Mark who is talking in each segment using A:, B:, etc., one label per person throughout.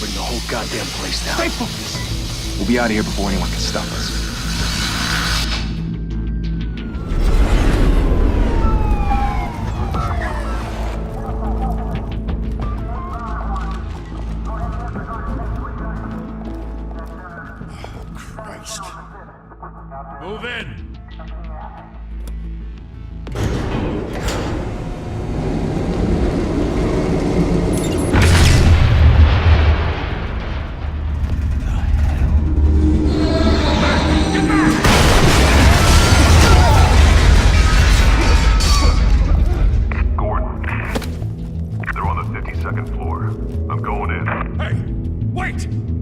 A: Bring the whole goddamn place down.
B: Stay focused.
A: We'll be out of here before anyone can stop us.
B: Christ. Move in.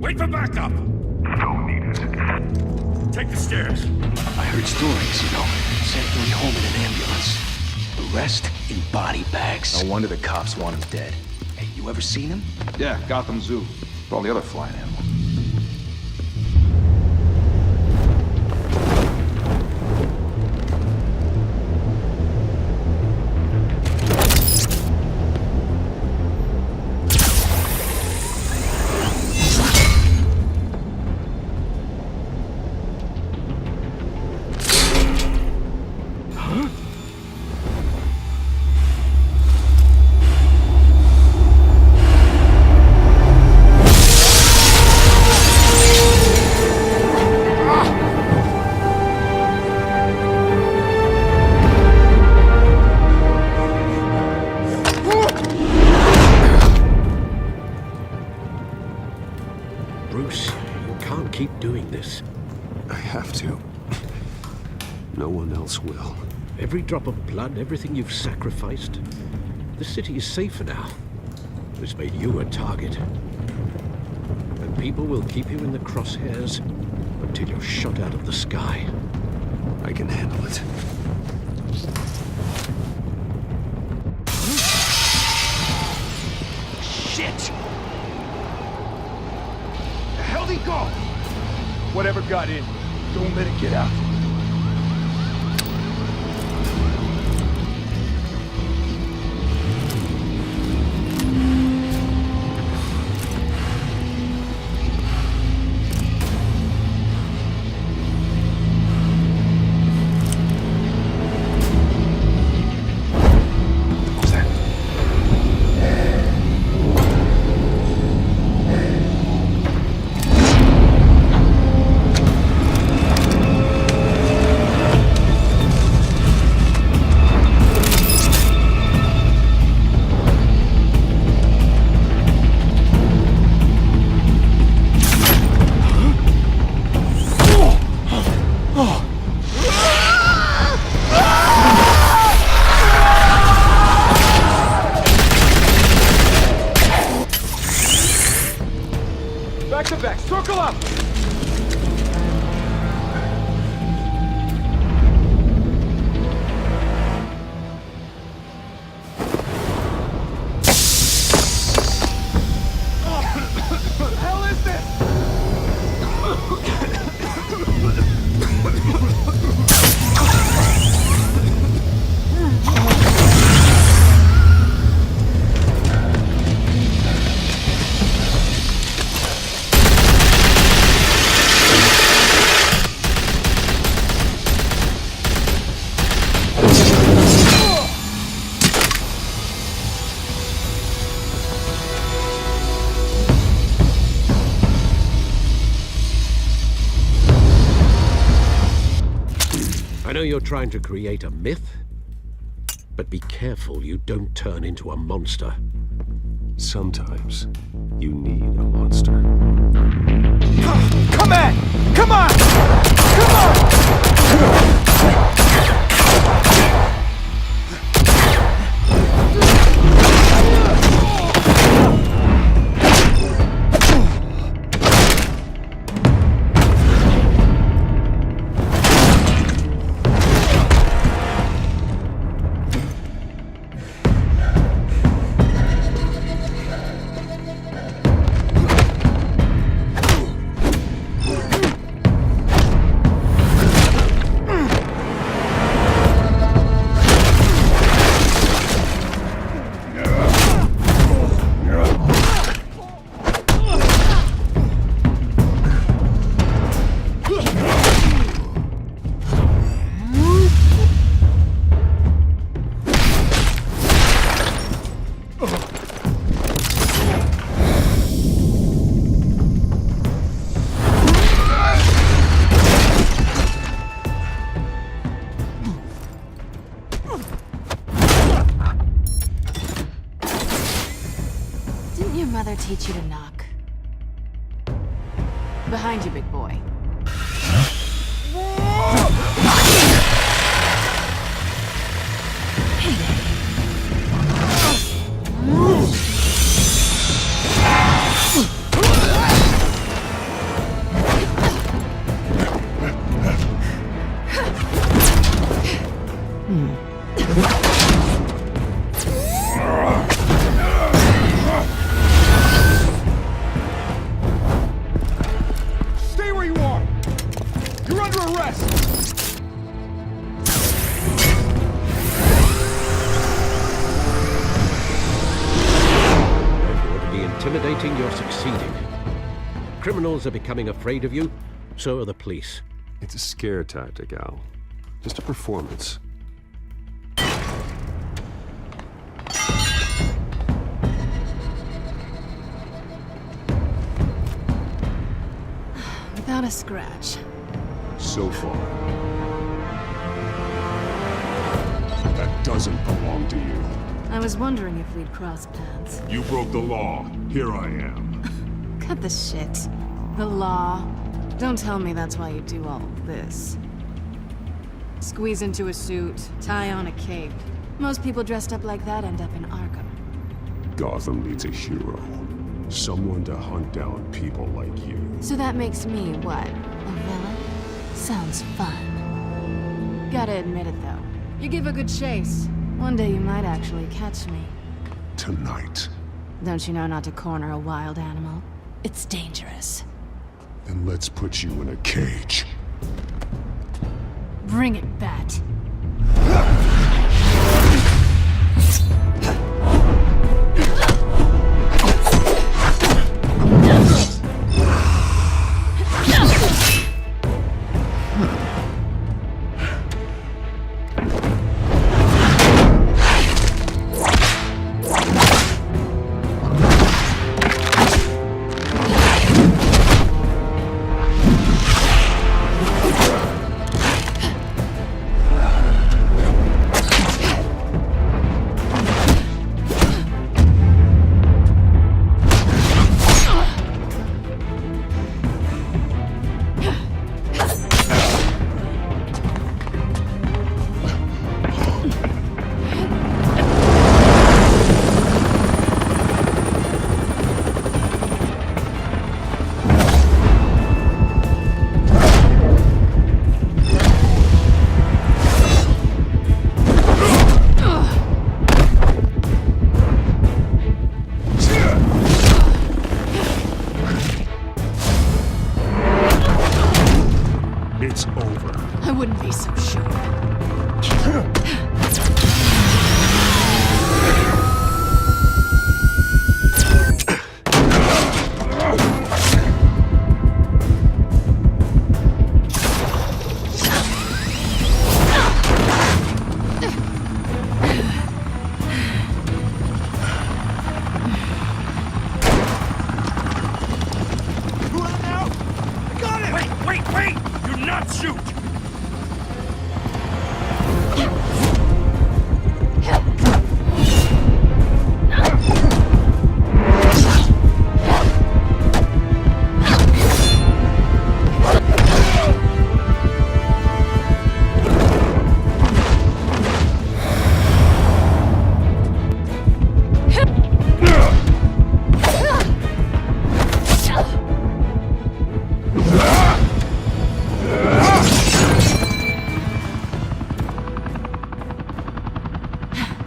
B: Wait for backup!
C: Don't need it.
B: Take the stairs.
A: I heard stories, you know. Sent Billy home in an ambulance. The rest in body bags. No wonder the cops want him dead. Hey, you ever seen him?
C: Yeah, Gotham Zoo. For all the other flying animals.
D: Bruce, you can't keep doing this.
E: I have to. No one else will.
D: Every drop of blood, everything you've sacrificed. The city is safer now. This made you a target. And people will keep you in the crosshairs until you're shot out of the sky.
E: I can handle it.
A: Shit! The hell'd he go? Whatever got in, don't let it get out.
D: know you're trying to create a myth, but be careful you don't turn into a monster.
E: Sometimes you need a monster.
A: Come on! Come on! Come on!
F: Didn't your mother teach you to knock? Behind you, big boy.
B: Stay where you are! You're under arrest!
D: If you want to be intimidating, you're succeeding. Criminals are becoming afraid of you, so are the police.
E: It's a scare tactic, Al. Just a performance.
F: Without a scratch.
E: So far. That doesn't belong to you.
F: I was wondering if we'd cross paths.
B: You broke the law. Here I am.
F: Cut the shit. The law. Don't tell me that's why you do all of this. Squeeze into a suit, tie on a cape. Most people dressed up like that end up in Arkham.
E: Gotham needs a hero. Someone to hunt down people like you.
F: So that makes me what? A villain? Sounds fun. Gotta admit it though. You give a good chase. One day you might actually catch me.
E: Tonight.
F: Don't you know not to corner a wild animal? It's dangerous.
E: Then let's put you in a cage.
F: Bring it, Bat.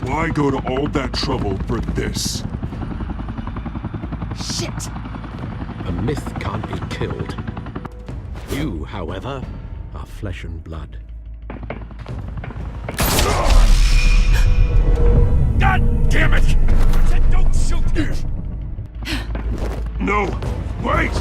E: Why go to all that trouble for this?
F: Shit!
D: A myth can't be killed. You, however, are flesh and blood.
B: God damn it! I said don't shoot!
E: No! Wait!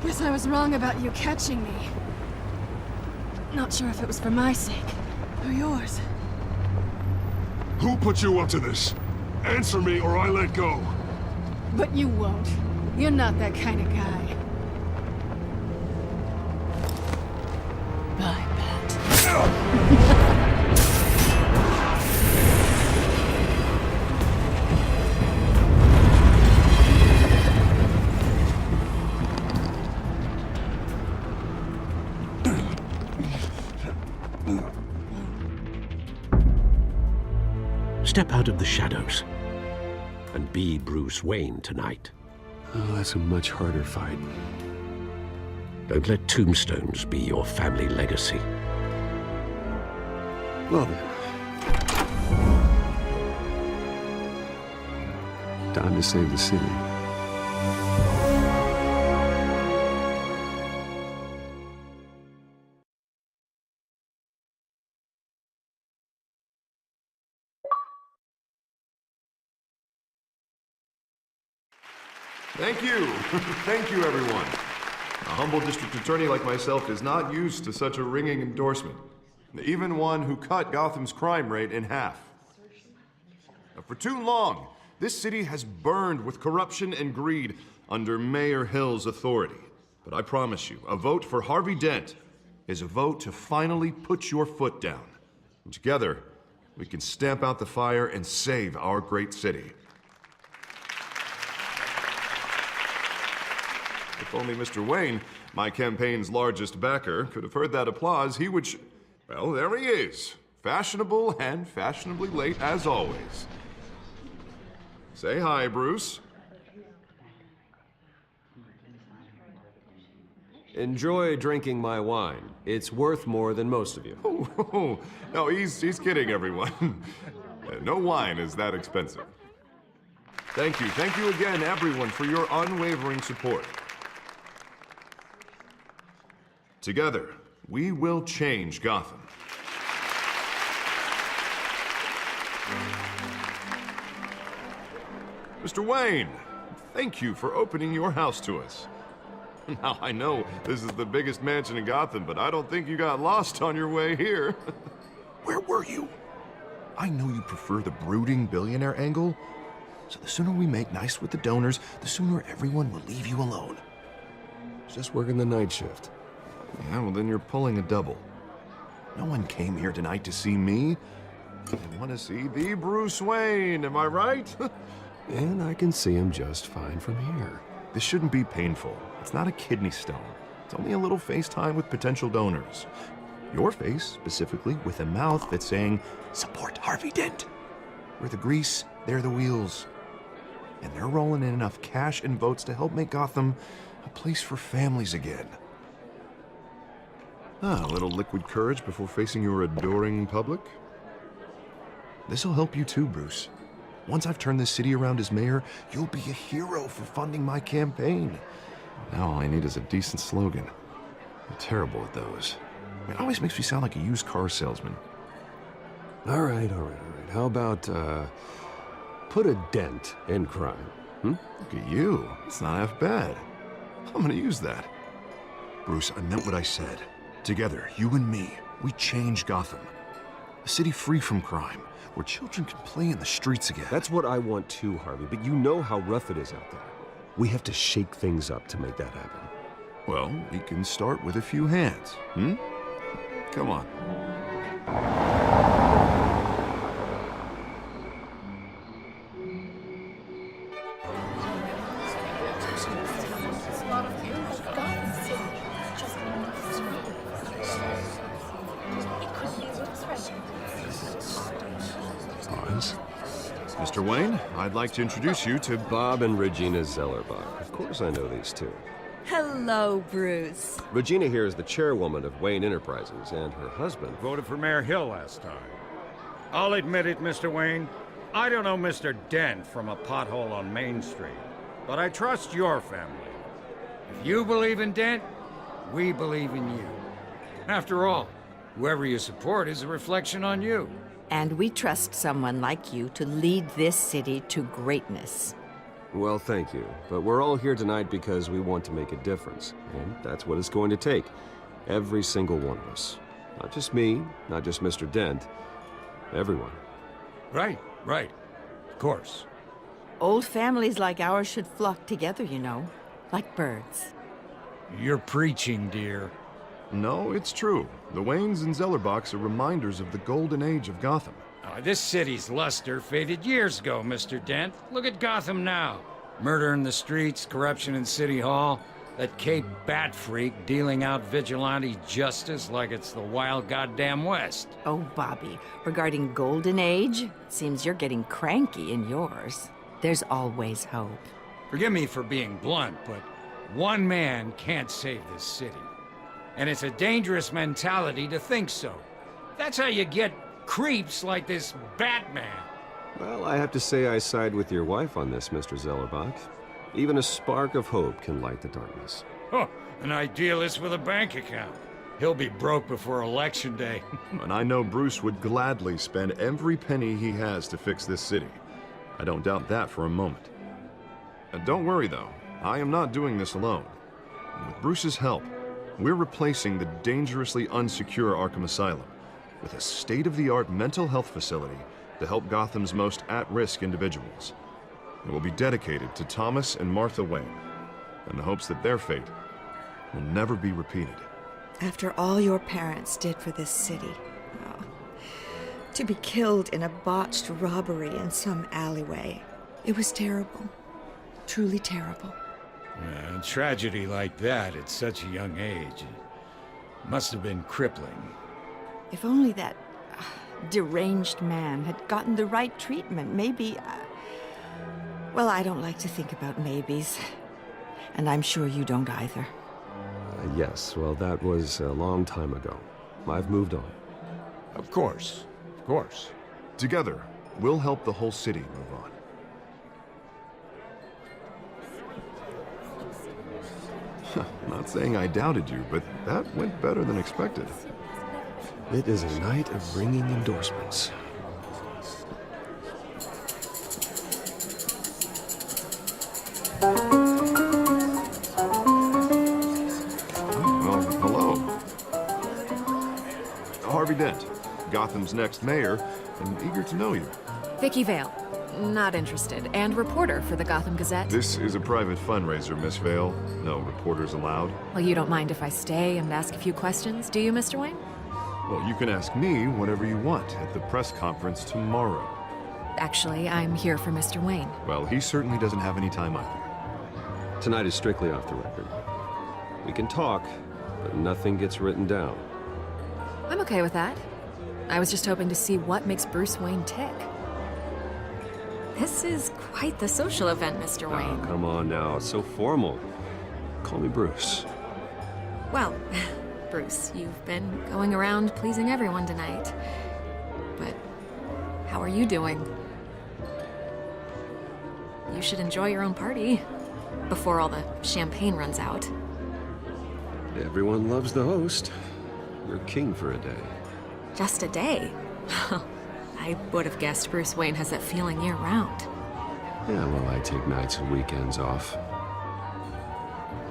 F: Guess I was wrong about you catching me. Not sure if it was for my sake, or yours.
E: Who put you up to this? Answer me or I let go.
F: But you won't. You're not that kind of guy. I bet.
D: Step out of the shadows and be Bruce Wayne tonight.
E: Oh, that's a much harder fight.
D: Don't let tombstones be your family legacy.
E: Well then. Time to save the city.
G: Thank you. Thank you, everyone. A humble district attorney like myself is not used to such a ringing endorsement. Even one who cut Gotham's crime rate in half. For too long, this city has burned with corruption and greed under Mayor Hill's authority. But I promise you, a vote for Harvey Dent is a vote to finally put your foot down. And together, we can stamp out the fire and save our great city. If only Mr. Wayne, my campaign's largest backer, could have heard that applause, he would well, there he is. Fashionable and fashionably late as always. Say hi, Bruce.
H: Enjoy drinking my wine. It's worth more than most of you.
G: Oh, no, he's kidding, everyone. No wine is that expensive. Thank you again, everyone, for your unwavering support. Together, we will change Gotham. Mr. Wayne, thank you for opening your house to us. Now, I know this is the biggest mansion in Gotham, but I don't think you got lost on your way here. Where were you? I know you prefer the brooding billionaire angle, so the sooner we make nice with the donors, the sooner everyone will leave you alone.
H: Just working the night shift.
G: Yeah, well, then you're pulling a double. No one came here tonight to see me. They want to see the Bruce Wayne, am I right?
H: And I can see him just fine from here.
G: This shouldn't be painful. It's not a kidney stone. It's only a little FaceTime with potential donors. Your face, specifically, with a mouth that's saying, support Harvey Dent. We're the grease, they're the wheels. And they're rolling in enough cash and votes to help make Gotham a place for families again. A little liquid courage before facing your adoring public. This'll help you too, Bruce. Once I've turned this city around as mayor, you'll be a hero for funding my campaign. Now all I need is a decent slogan. I'm terrible at those. It always makes me sound like a used car salesman.
H: All right. right. How about, put a dent in crime?
G: Look at you. It's not half bad. I'm gonna use that. Bruce, I meant what I said. Together, you and me, we change Gotham. A city free from crime, where children can play in the streets again.
H: That's what I want too, Harvey, but you know how rough it is out there. We have to shake things up to make that happen.
G: Well, we can start with a few hands, Come on. Mr. Wayne, I'd like to introduce you to
H: Bob and Regina Zellerbach. Of course I know these two.
I: Hello, Bruce.
H: Regina here is the chairwoman of Wayne Enterprises, and her husband...
B: Voted for Mayor Hill last time. I'll admit it, Mr. Wayne. I don't know Mr. Dent from a pothole on Main Street, but I trust your family. If you believe in Dent, we believe in you. After all, whoever you support is a reflection on you.
I: And we trust someone like you to lead this city to greatness.
H: Well, thank you. But we're all here tonight because we want to make a difference. And that's what it's going to take. Every single one of us. Not just me, not just Mr. Dent. Everyone.
B: Right. Of course.
I: Old families like ours should flock together, you know. Like birds.
B: You're preaching, dear.
G: No, it's true. The Waynes and Zellerbachs are reminders of the golden age of Gotham.
B: This city's luster faded years ago, Mr. Dent. Look at Gotham now. Murder in the streets, corruption in City Hall, that Cape Bat freak dealing out vigilante justice like it's the wild goddamn West.
I: Oh, Bobby, regarding Golden Age, it seems you're getting cranky in yours. There's always hope.
B: Forgive me for being blunt, but one man can't save this city. And it's a dangerous mentality to think so. That's how you get creeps like this Batman.
H: Well, I have to say I side with your wife on this, Mr. Zellerbach. Even a spark of hope can light the darkness.
B: Oh, an idealist with a bank account. He'll be broke before Election Day.
G: And I know Bruce would gladly spend every penny he has to fix this city. I don't doubt that for a moment. Don't worry, though. I am not doing this alone. With Bruce's help, we're replacing the dangerously unsecure Arkham Asylum with a state-of-the-art mental health facility to help Gotham's most at-risk individuals. It will be dedicated to Thomas and Martha Wayne, in the hopes that their fate will never be repeated.
J: After all your parents did for this city, to be killed in a botched robbery in some alleyway, it was terrible. Truly terrible.
B: A tragedy like that at such a young age, it must have been crippling.
I: If only that deranged man had gotten the right treatment, maybe... Well, I don't like to think about maybes. And I'm sure you don't either.
H: Yes, well, that was a long time ago. I've moved on.
B: Of course.
G: Together, we'll help the whole city move on. Not saying I doubted you, but that went better than expected.
H: It is a night of ringing endorsements.
G: Well, hello. Harvey Dent, Gotham's next mayor, and eager to know you.
F: Vicky Vale. Not interested. And reporter for the Gotham Gazette.
G: This is a private fundraiser, Miss Vale. No reporters allowed.
F: Well, you don't mind if I stay and ask a few questions, do you, Mr. Wayne?
G: Well, you can ask me whatever you want at the press conference tomorrow.
F: Actually, I'm here for Mr. Wayne.
G: Well, he certainly doesn't have any time either.
H: Tonight is strictly off the record. We can talk, but nothing gets written down.
F: I'm okay with that. I was just hoping to see what makes Bruce Wayne tick. This is quite the social event, Mr. Wayne.
H: Oh, come on now. It's so formal. Call me Bruce.
F: Well, Bruce, you've been going around pleasing everyone tonight. But how are you doing? You should enjoy your own party before all the champagne runs out.
H: Everyone loves the host. You're king for a day.
F: Just a day?
K: I would have guessed Bruce Wayne has that feeling year-round.
H: Yeah, well, I take nights and weekends off.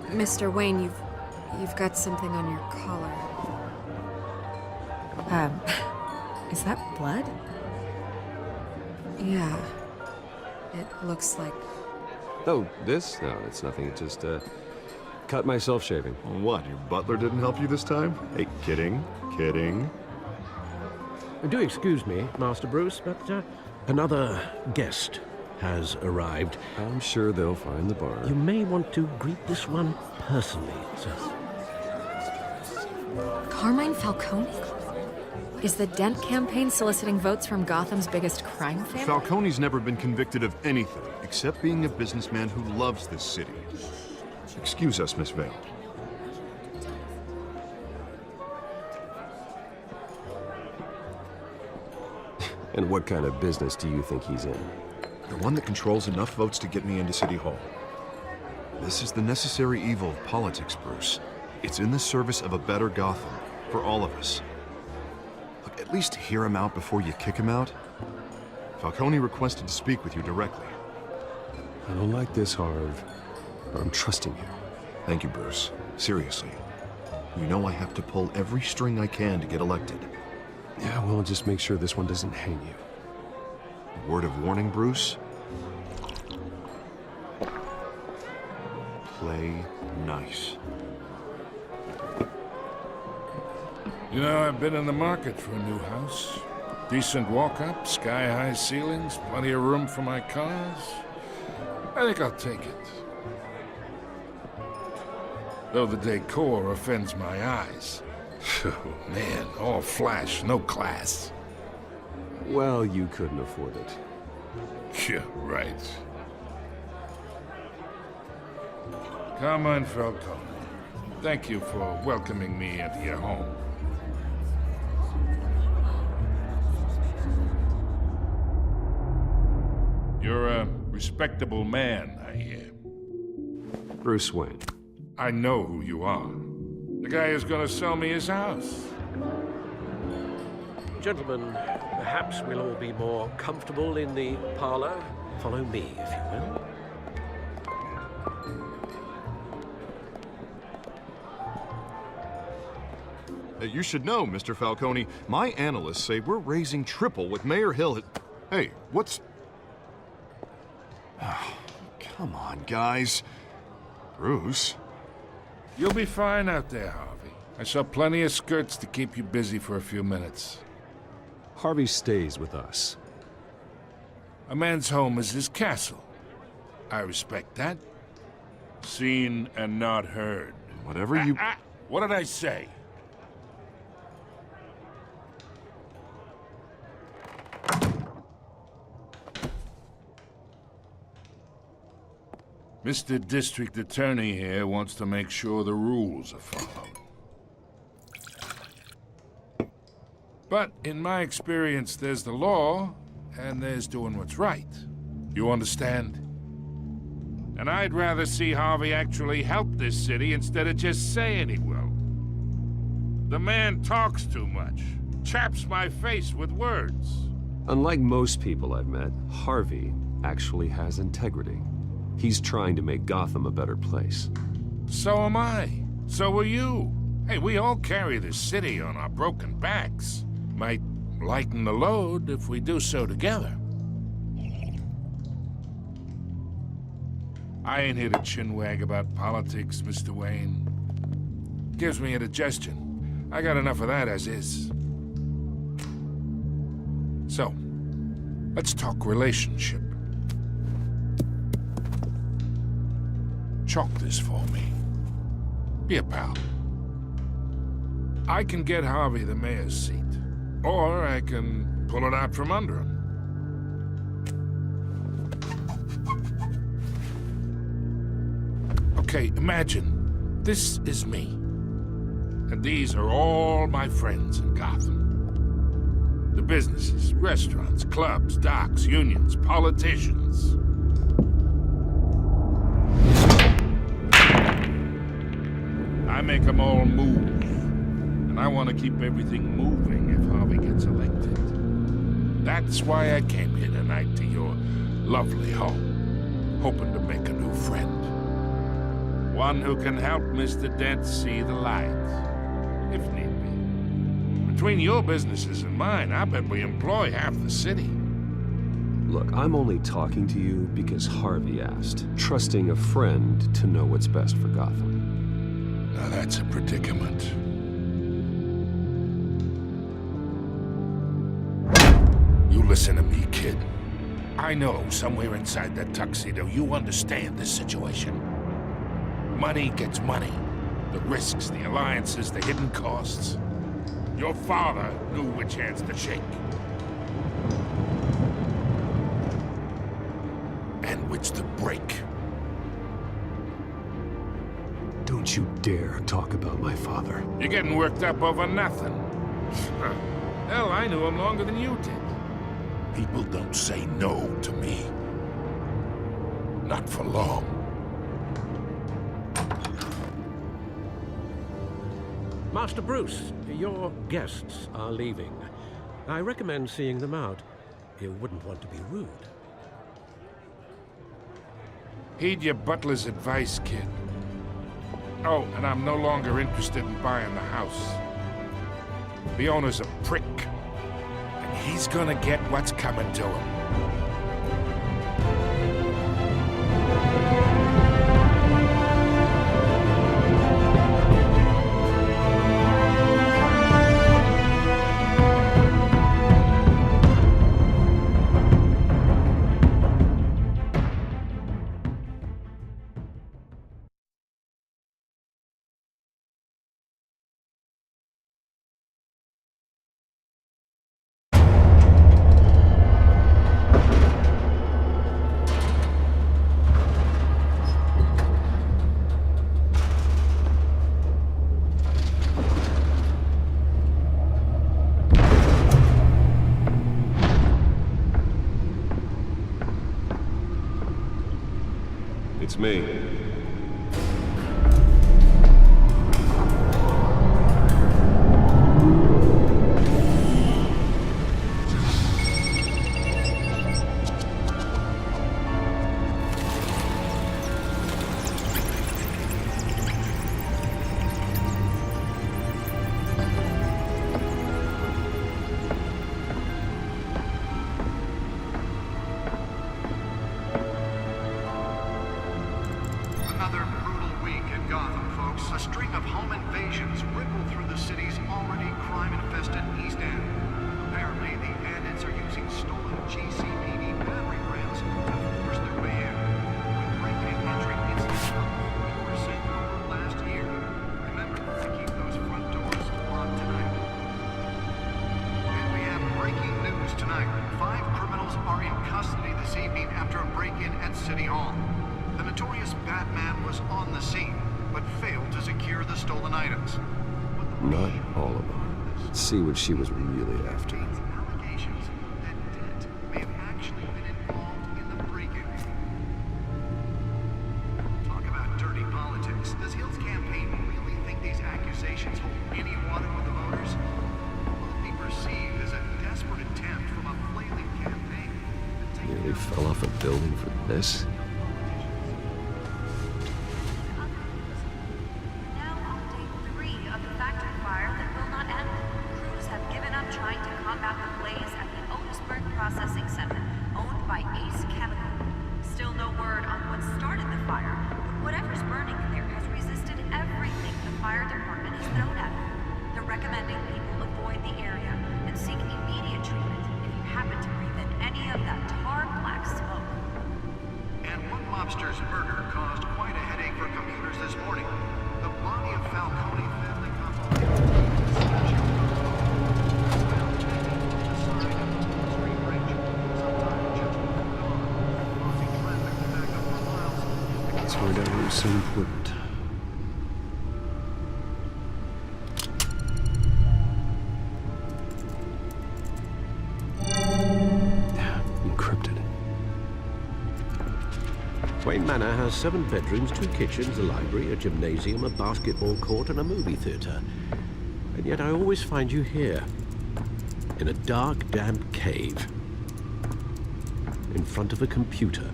K: Mr. Wayne, you've got something on your collar. Is that blood? Yeah. It looks like...
H: Oh, this? No, it's nothing. It just, cut myself shaving.
G: What, your butler didn't help you this time? Hey, kidding.
D: Do excuse me, Master Bruce, but another guest has arrived.
H: I'm sure they'll find the bar.
D: You may want to greet this one personally, sir.
K: Carmine Falcone? Is the Dent campaign soliciting votes from Gotham's biggest crime family?
G: Falcone's never been convicted of anything, except being a businessman who loves this city. Excuse us, Miss Vale.
H: And what kind of business do you think he's in?
G: The one that controls enough votes to get me into City Hall. This is the necessary evil of politics, Bruce. It's in the service of a better Gotham, for all of us. Look, at least hear him out before you kick him out. Falcone requested to speak with you directly.
H: I don't like this, Harv, but I'm trusting you.
G: Thank you, Bruce. Seriously. You know I have to pull every string I can to get elected.
H: Yeah, well, just make sure this one doesn't hang you.
G: Word of warning, Bruce? Play nice.
L: You know, I've been in the market for a new house. Decent walk-up, sky-high ceilings, plenty of room for my cars. I think I'll take it. Though the decor offends my eyes. Oh, man, all flash, no class.
H: Well, you couldn't afford it.
L: Yeah, right. Carmine Falcone, thank you for welcoming me into your home. You're a respectable man, I hear.
H: Bruce Wayne.
L: I know who you are. The guy who's gonna sell me his house.
D: Gentlemen, perhaps we'll all be more comfortable in the parlor. Follow me, if you will.
G: You should know, Mr. Falcone, my analysts say we're raising triple what Mayor Hill had... Hey, what's... Oh, come on, guys. Bruce?
L: You'll be fine out there, Harvey. I saw plenty of skirts to keep you busy for a few minutes.
H: Harvey stays with us.
L: A man's home is his castle. I respect that. Seen and not heard.
G: Whatever you...
L: What did I say? Mr. District Attorney here wants to make sure the rules are followed. But in my experience, there's the law, and there's doing what's right. You understand? And I'd rather see Harvey actually help this city instead of just saying he will. The man talks too much, chaps my face with words.
H: Unlike most people I've met, Harvey actually has integrity. He's trying to make Gotham a better place.
L: So am I. So are you. Hey, we all carry this city on our broken backs. Might lighten the load if we do so together. I ain't here to chinwag about politics, Mr. Wayne. Gives me indigestion. I got enough of that as is. So, let's talk relationship. Chalk this for me. Be a pal. I can get Harvey the mayor's seat, or I can pull it out from under him. Okay, imagine this is me, and these are all my friends in Gotham. The businesses, restaurants, clubs, docks, unions, politicians. I make them all move. And I want to keep everything moving if Harvey gets elected. That's why I came here tonight to your lovely home, hoping to make a new friend. One who can help Mr. Dent see the light, if need be. Between your businesses and mine, I bet we employ half the city.
H: Look, I'm only talking to you because Harvey asked, trusting a friend to know what's best for Gotham.
L: Now that's a predicament. You listen to me, kid. I know somewhere inside that tuxedo you understand this situation. Money gets money. The risks, the alliances, the hidden costs. Your father knew which hands to shake. And which to break.
E: Don't you dare talk about my father.
L: You're getting worked up over nothing. Hell, I knew him longer than you did. People don't say no to me. Not for long.
D: Master Bruce, your guests are leaving. I recommend seeing them out. You wouldn't want to be rude.
L: Heed your butler's advice, kid. Oh, and I'm no longer interested in buying the house. The owner's a prick. And he's gonna get what's coming to him.
H: It's me.
M: Another brutal week in Gotham, folks. A string of home invasions rippled through the city's already crime-infested East End. Apparently, the bandits are using stolen GCPD battery rams to force their way in. With break-in entry incidents up 40% over last year. Remember to keep those front doors locked tonight. And we have breaking news tonight. 5 criminals are in custody this evening after a break-in at City Hall. The notorious Batman was on the scene, but failed to secure the stolen items.
H: Not all of them. Let's see what she was really after.
M: Allegations that Dent may have actually been involved in the break-in. Talk about dirty politics. Does Hill's campaign really think these accusations hold any water with the voters? Will it be perceived as a desperate attempt from a flailing campaign?
H: Nearly fell off a building for this?
N: Processing center, owned by Ace Chemical. Still no word on what started the fire, but whatever's burning in there has resisted everything the fire department has thrown at it. They're recommending people avoid the area and seek immediate treatment if you happen to breathe in any of that tar black smoke.
M: And one mobster's murder caused quite a headache for commuters this morning. The body of Falcone family couple.
H: Turned out it was so important. Encrypted.
D: Wayne Manor has 7 bedrooms, 2 kitchens, a library, a gymnasium, a basketball court, and a movie theater. And yet I always find you here, in a dark, damp cave. in front of a computer.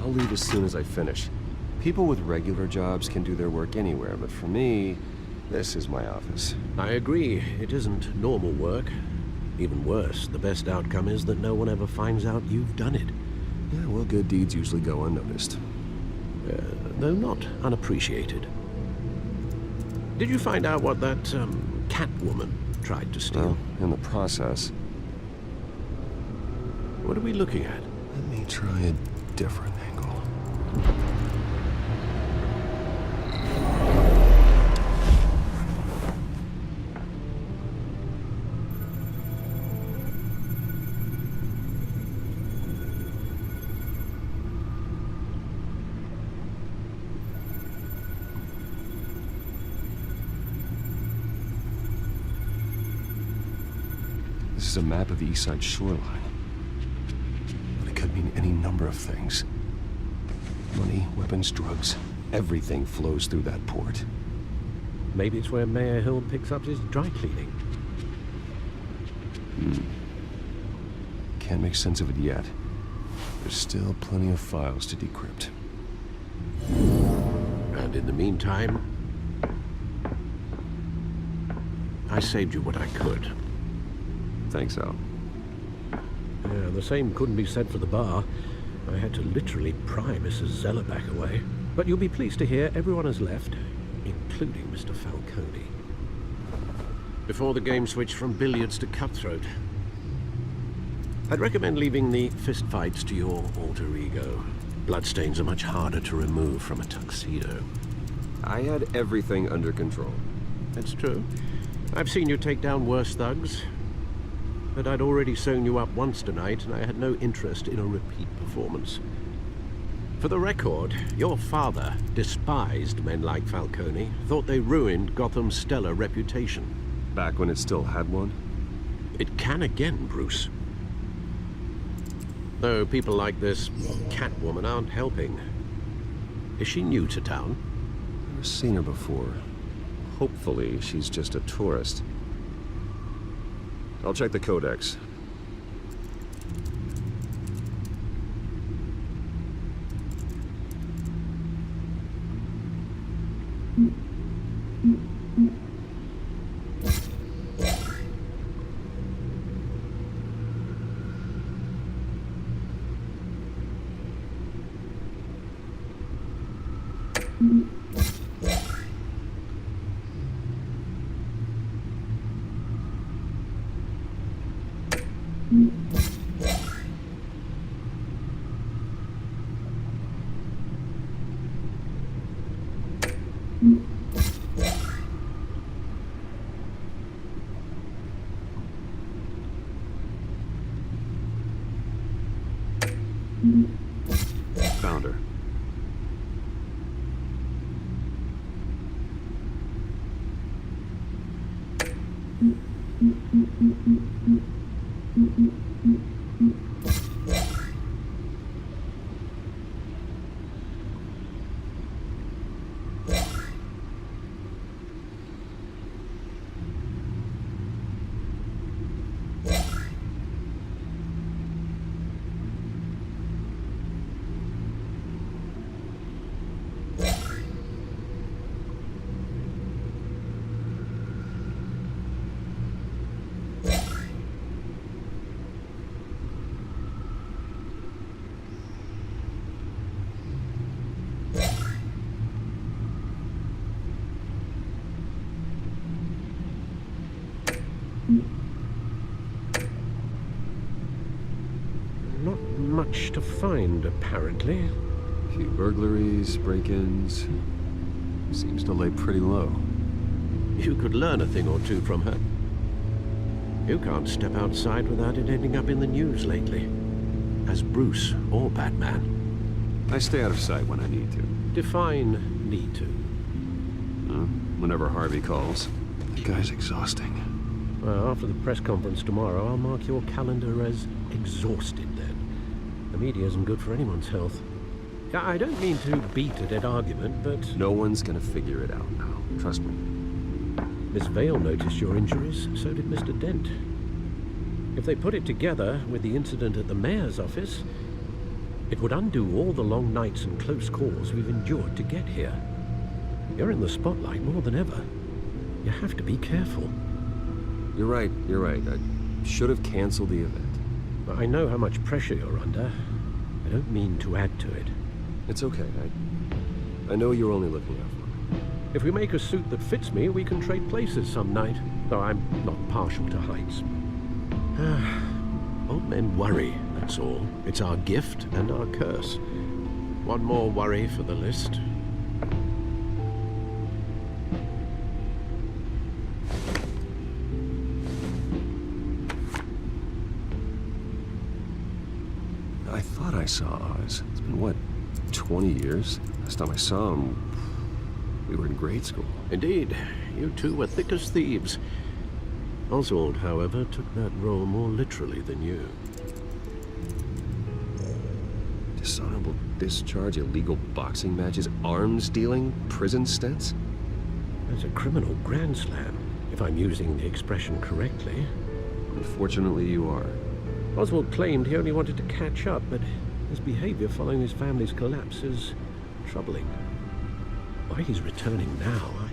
H: I'll leave as soon as I finish. People with regular jobs can do their work anywhere, but for me, this is my office.
D: I agree. It isn't normal work. Even worse, the best outcome is that no one ever finds out you've done it.
H: Yeah, well, good deeds usually go unnoticed.
D: Though not unappreciated. Did you find out what that, Catwoman tried to steal?
H: Well, in the process.
D: What are we looking at?
H: Let me try a different angle. This is a map of the East Side shoreline. But it could mean any number of things. Money, weapons, drugs. Everything flows through that port.
D: Maybe it's where Mayor Hill picks up his dry cleaning.
H: Can't make sense of it yet. There's still plenty of files to decrypt.
D: And in the meantime, I saved you what I could.
H: Thanks, Al.
D: Yeah, the same couldn't be said for the bar. I had to literally pry Mrs. Zellerback away. But you'll be pleased to hear everyone has left, including Mr. Falcone. Before the game switched from billiards to cutthroat. I'd recommend leaving the fistfights to your alter ego. Bloodstains are much harder to remove from a tuxedo.
H: I had everything under control.
D: That's true. I've seen you take down worse thugs. But I'd already sewn you up once tonight, and I had no interest in a repeat performance. For the record, your father despised men like Falcone, thought they ruined Gotham's stellar reputation.
H: Back when it still had one?
D: It can again, Bruce. Though people like this Catwoman aren't helping. Is she new to town?
H: Never seen her before. Hopefully, she's just a tourist. I'll check the codex. Found her.
D: Not much to find, apparently.
H: A few burglaries, break-ins. Seems to lay pretty low.
D: You could learn a thing or two from her. You can't step outside without it ending up in the news lately. As Bruce or Batman.
H: I stay out of sight when I need to.
D: Define need to.
H: Whenever Harvey calls. The guy's exhausting.
D: Well, after the press conference tomorrow, I'll mark your calendar as exhausted then. The media isn't good for anyone's health. I don't mean to beat a dead argument, but...
H: No one's gonna figure it out now. Trust me.
D: Miss Vale noticed your injuries, so did Mr. Dent. If they put it together with the incident at the mayor's office, It would undo all the long nights and close calls we've endured to get here. You're in the spotlight more than ever. You have to be careful.
H: You're right. I should have canceled the event.
D: I know how much pressure you're under. I don't mean to add to it.
H: It's okay. I know you're only looking out for me.
D: If we make a suit that fits me, we can trade places some night. Though I'm not partial to heights. Old men worry, that's all. It's our gift and our curse. One more worry for the list.
H: I thought I saw Oz. It's been, what, 20 years? Last time I saw him, we were in grade school.
D: Indeed. You two were thick as thieves. Oswald, however, took that role more literally than you.
H: Dishonorable discharge, illegal boxing matches, arms dealing, prison stints?
D: That's a criminal grand slam, if I'm using the expression correctly.
H: Unfortunately, you are.
D: Oswald claimed he only wanted to catch up, but his behavior following his family's collapse is troubling. Why he's returning now, I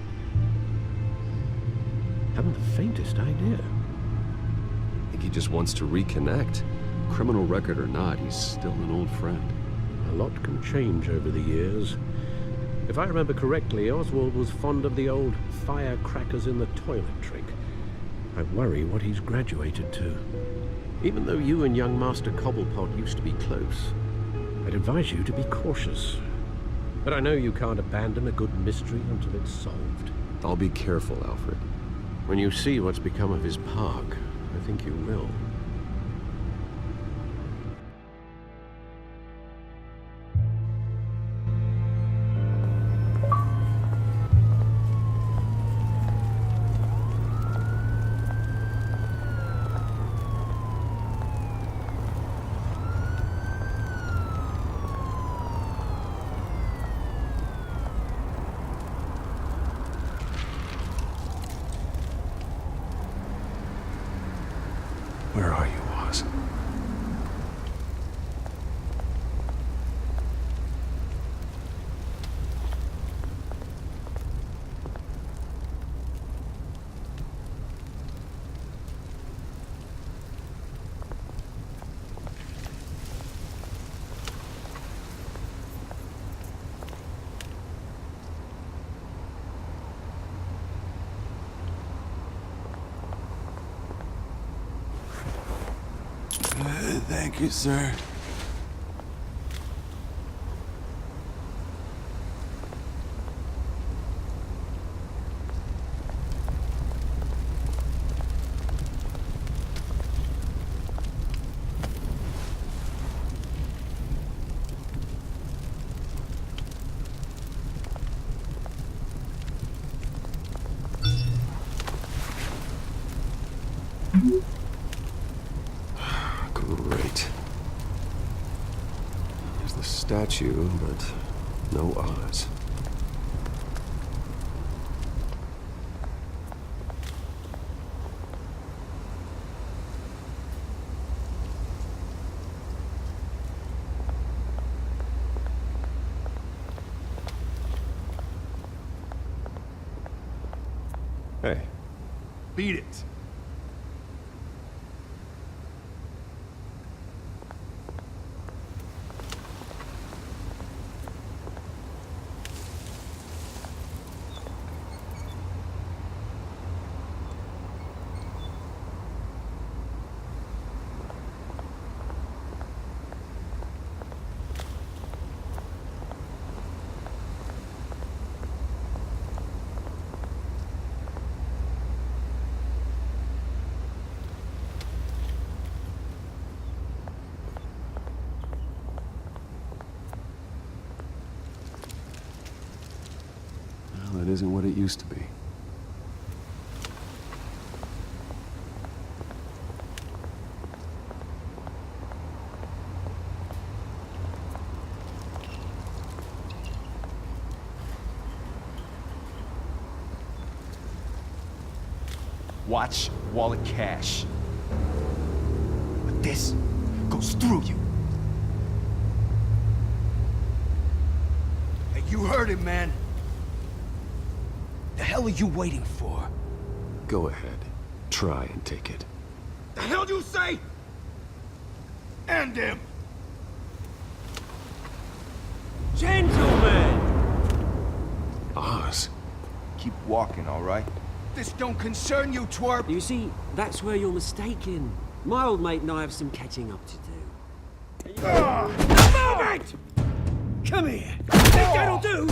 D: haven't the faintest idea.
H: I think he just wants to reconnect. Criminal record or not, he's still an old friend.
D: A lot can change over the years. If I remember correctly, Oswald was fond of the old firecrackers in the toilet trick. I worry what he's graduated to. Even though you and young Master Cobblepot used to be close, I'd advise you to be cautious. But I know you can't abandon a good mystery until it's solved.
H: I'll be careful, Alfred.
D: When you see what's become of his park, I think you will.
H: Where are you, Oz?
O: Thank you, sir.
H: Great. There's the statue, but no Oz. Hey.
O: Beat it.
H: Well, that isn't what it used to be.
A: Watch wallet cash. But this goes through you.
O: heard him, man. The hell are you waiting for?
E: Go ahead. Try and take it.
O: The hell do you say? End him!
P: Gentlemen!
E: Oz.
O: Keep walking, all right? This don't concern you, twerp!
P: You see, that's where you're mistaken. My old mate and I have some catching up to do. Move it! Come here! Think that'll do?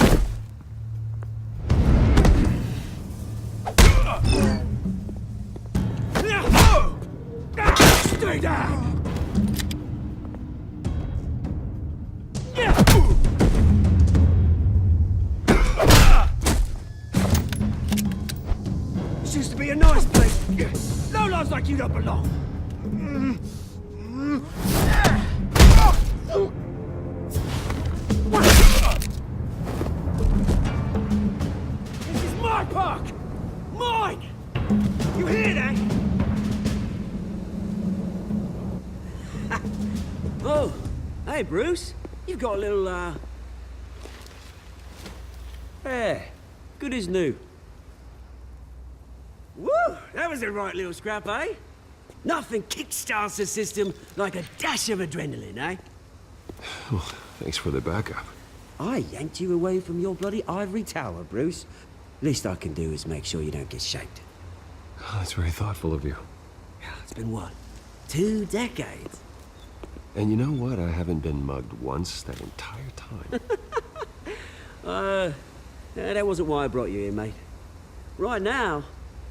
P: Stay down! This used to be a nice place. No lives like you don't belong. This is my park! Mine! You hear that? Oh, hey, Bruce. You've got a little, Yeah, good as new. Woo! That was a right little scrap, eh? Nothing kickstarts the system like a dash of adrenaline, eh?
E: Well, thanks for the backup.
P: I yanked you away from your bloody ivory tower, Bruce. Least I can do is make sure you don't get shanked.
E: Oh, that's very thoughtful of you.
P: It's been what? 2 decades?
E: And you know what? I haven't been mugged once that entire time.
P: That wasn't why I brought you here, mate. Right now,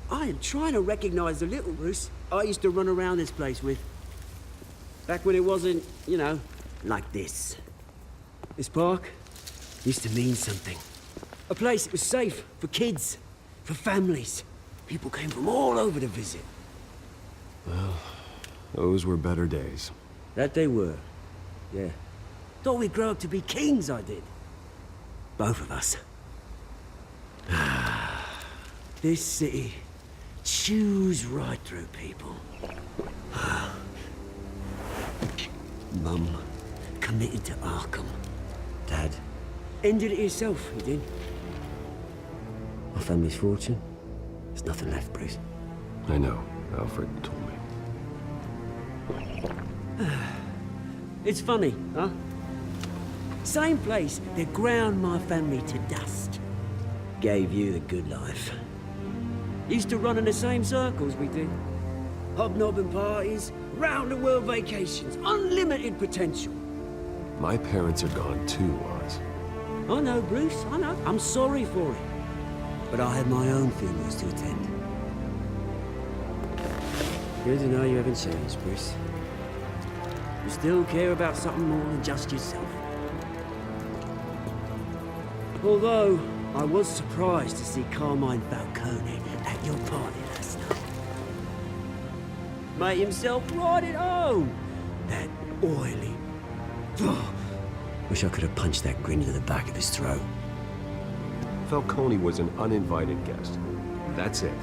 P: I am trying to recognize the little Bruce I used to run around this place with. Back when it wasn't, you know, like this. This park used to mean something. A place that was safe for kids, for families. People came from all over to visit.
E: Well, those were better days.
P: That they were, yeah. Thought we'd grow up to be kings, I did. Both of us. This city chews right through people. Mum committed to Arkham. Dad ended it himself, he did. My family's fortune, there's nothing left, Bruce.
E: I know. Alfred told me.
P: It's funny, huh? Same place that ground my family to dust. Gave you the good life. Used to run in the same circles we did. Hobnobbing parties, round-the-world vacations, unlimited potential.
E: My parents are gone too, Oz.
P: I know, Bruce, I know. I'm sorry for it. But I had my own funerals to attend. Good to know you haven't changed, Bruce. You still care about something more than just yourself. Although, I was surprised to see Carmine Falcone at your party last night. Made himself right at home. That oily... Wish I could have punched that grin to the back of his throat.
E: Falcone was an uninvited guest. That's it.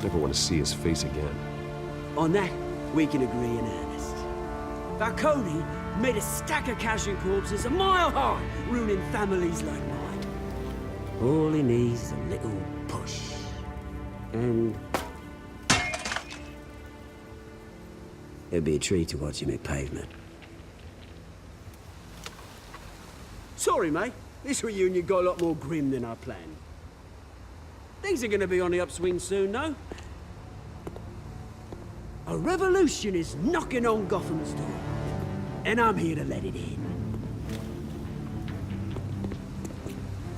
E: Never want to see his face again.
P: On that, we can agree in earnest. Falcone made a stack of cash and corpses a mile high, ruining families like mine. All he needs is a little push. And... it'd be a treat to watch him hit pavement. Sorry, mate. This reunion got a lot more grim than I planned. Things are gonna be on the upswing soon, though. A revolution is knocking on Gotham's door. And I'm here to let it in.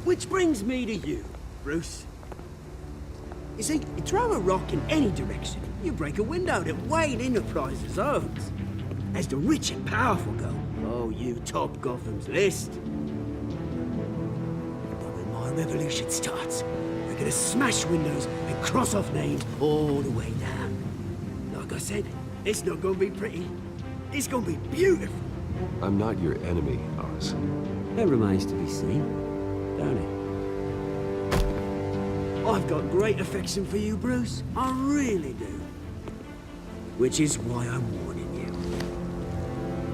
P: Which brings me to you, Bruce. You see, you throw a rock in any direction, you break a window that Wayne Enterprises owns. As the rich and powerful go, oh, you top Gotham's list. But when my revolution starts, we're gonna smash windows and cross off names all the way down. Like I said, it's not gonna be pretty. It's gonna be beautiful.
E: I'm not your enemy, Oz.
P: That remains to be seen, don't it? I've got great affection for you, Bruce. I really do. Which is why I'm warning you.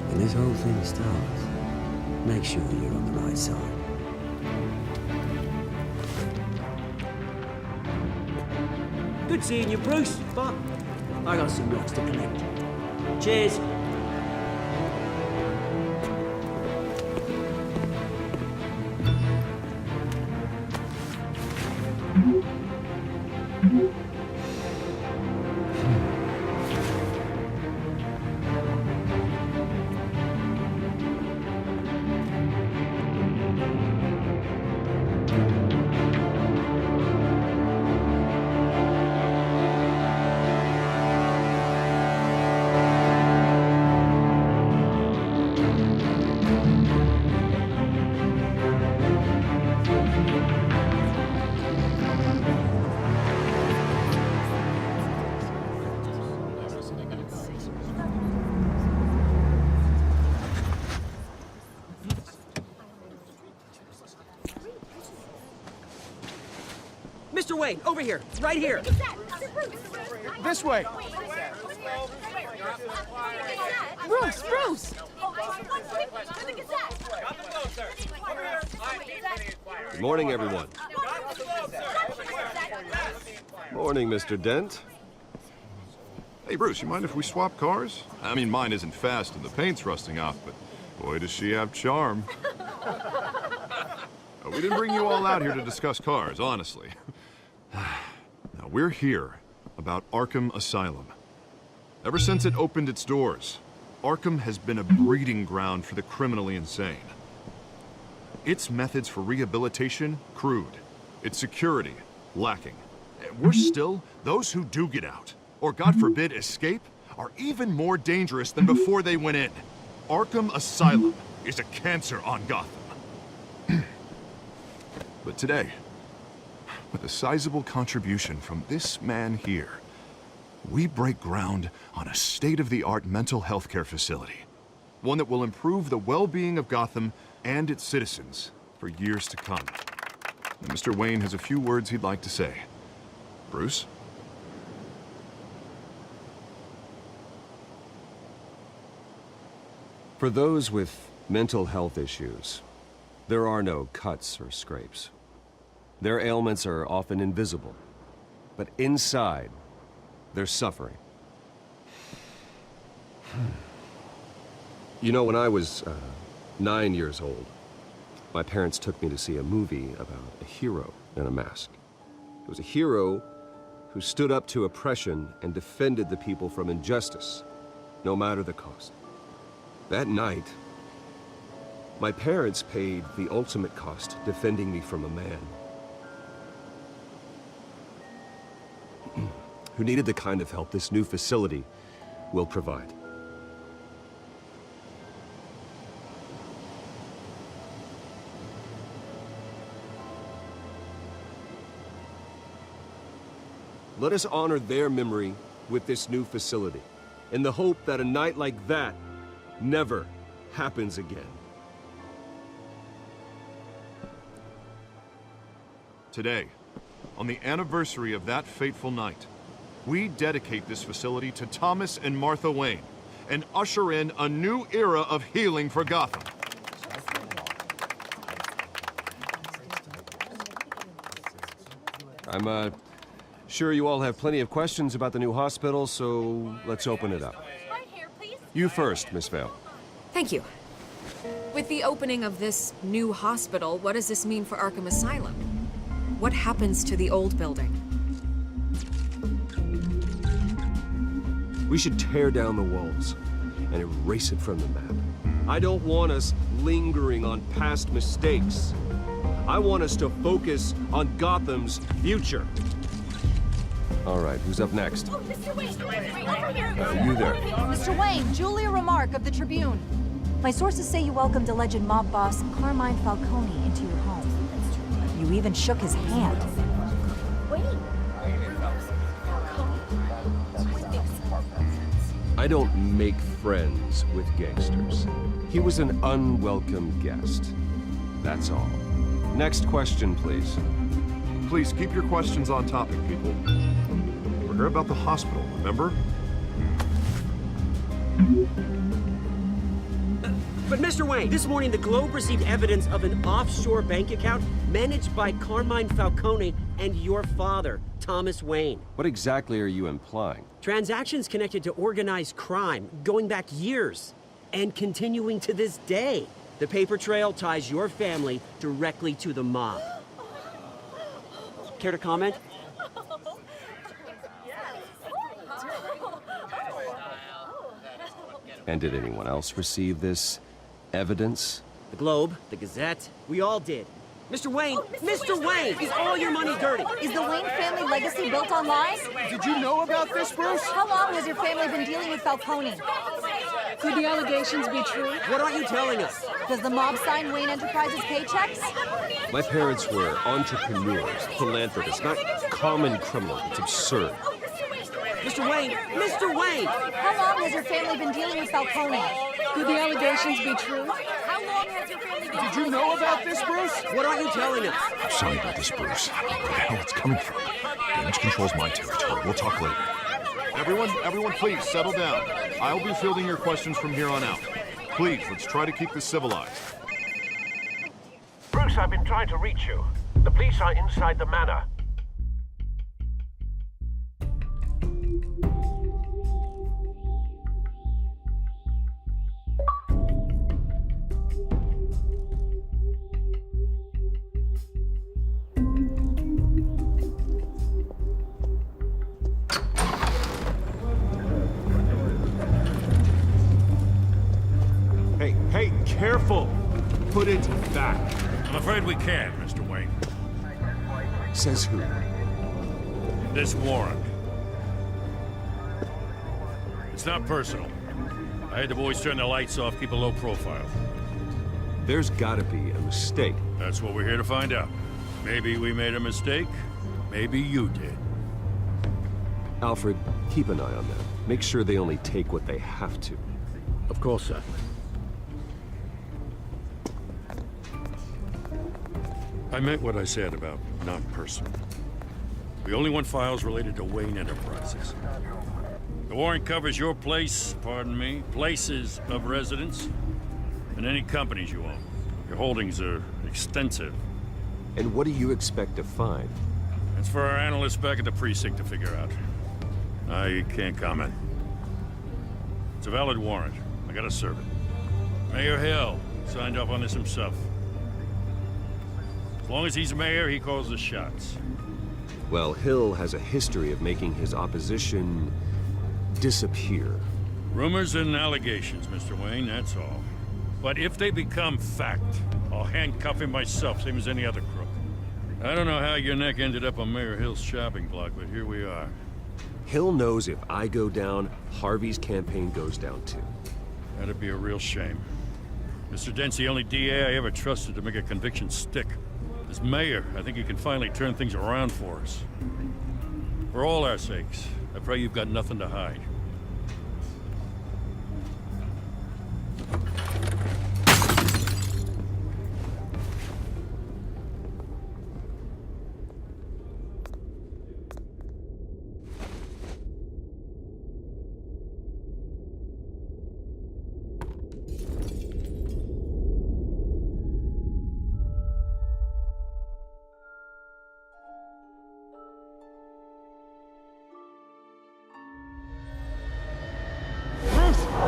P: When this whole thing starts, make sure you're on the right side. Good seeing you, Bruce, but I got some rocks to collect. Cheers. Mr. Wayne, over here, right here.
O: This way.
F: Bruce!
H: Good morning, everyone. Morning, Mr. Dent.
G: Hey, Bruce, you mind if we swap cars? I mean, mine isn't fast and the paint's rusting off, but boy, does she have charm. We didn't bring you all out here to discuss cars, honestly. Now, we're here about Arkham Asylum. Ever since it opened its doors, Arkham has been a breeding ground for the criminally insane. Its methods for rehabilitation, crude. Its security, lacking. Worse still, those who do get out, or God forbid escape, are even more dangerous than before they went in. Arkham Asylum is a cancer on Gotham. But today, with a sizable contribution from this man here, we break ground on a state-of-the-art mental health care facility. One that will improve the well-being of Gotham and its citizens for years to come. And Mr. Wayne has a few words he'd like to say. Bruce?
H: For those with mental health issues, there are no cuts or scrapes. Their ailments are often invisible, but inside, they're suffering. You know, when I was 9 years old, my parents took me to see a movie about a hero in a mask. It was a hero who stood up to oppression and defended the people from injustice, no matter the cost. That night, my parents paid the ultimate cost defending me from a man who needed the kind of help this new facility will provide. Let us honor their memory with this new facility, in the hope that a night like that never happens again.
G: Today, on the anniversary of that fateful night, we dedicate this facility to Thomas and Martha Wayne and usher in a new era of healing for Gotham.
H: I'm sure you all have plenty of questions about the new hospital, so let's open it up. You first, Miss Vale.
K: Thank you. With the opening of this new hospital, what does this mean for Arkham Asylum? What happens to the old building?
H: We should tear down the walls and erase it from the map. I don't want us lingering on past mistakes. I want us to focus on Gotham's future. All right, who's up next?
Q: Oh, Mr. Wayne! Over here!
H: You there.
Q: Mr. Wayne, Julia Remark of the Tribune. My sources say you welcomed alleged mob boss Carmine Falcone into your home. You even shook his hand.
H: I don't make friends with gangsters. He was an unwelcome guest. That's all. Next question, please.
G: Please keep your questions on topic, people. We're here about the hospital, remember?
P: But Mr. Wayne, this morning the Globe received evidence of an offshore bank account managed by Carmine Falcone and your father, Thomas Wayne.
H: What exactly are you implying?
P: Transactions connected to organized crime, going back years, and continuing to this day. The paper trail ties your family directly to the mob. Care to comment?
H: And did anyone else receive this evidence?
P: The Globe, the Gazette, we all did. Mr. Wayne, Mr. Wayne, is all your money dirty?
Q: Is the Wayne family legacy built on lies?
M: Did you know about this, Bruce?
Q: How long has your family been dealing with Falcone? Could the allegations be true?
P: What aren't you telling us?
Q: Does the mob sign Wayne Enterprises paychecks?
H: My parents were entrepreneurs, philanthropists, not common criminals. It's absurd.
P: Mr. Wayne! Mr. Wayne!
Q: How long has your family been dealing with Falcone? Could the allegations be true?
N: How long has your family been...
M: Did you know about this, Bruce?
P: What aren't you telling us?
C: I'm sorry about this, Bruce. Where the hell it's coming from? Damage control's my territory. We'll talk later.
G: Everyone, please settle down. I'll be fielding your questions from here on out. Please, let's try to keep this civilized.
D: Bruce, I've been trying to reach you. The police are inside the manor.
G: Hey, careful! Put it back.
B: I'm afraid we can't, Mr. Wayne.
H: Says who?
B: This warrant. It's not personal. I had the boys turn the lights off, keep a low profile.
H: There's gotta be a mistake.
B: That's what we're here to find out. Maybe we made a mistake. Maybe you did.
H: Alfred, keep an eye on them. Make sure they only take what they have to.
D: Of course, sir.
B: I meant what I said about not personal. We only want files related to Wayne Enterprises. The warrant covers your place, pardon me, places of residence, and any companies you own. Your holdings are extensive.
H: And what do you expect to find?
B: It's for our analysts back at the precinct to figure out. I can't comment. It's a valid warrant. I gotta serve it. Mayor Hill signed off on this himself. As long as he's mayor, he calls the shots.
H: Well, Hill has a history of making his opposition disappear.
B: Rumors and allegations, Mr. Wayne, that's all. But if they become fact, I'll handcuff him myself, same as any other crook. I don't know how your neck ended up on Mayor Hill's shopping block, but here we are.
H: Hill knows if I go down, Harvey's campaign goes down too.
B: That'd be a real shame. Mr. Dent's the only DA I ever trusted to make a conviction stick. As mayor, I think he can finally turn things around for us. For all our sakes, I pray you've got nothing to hide.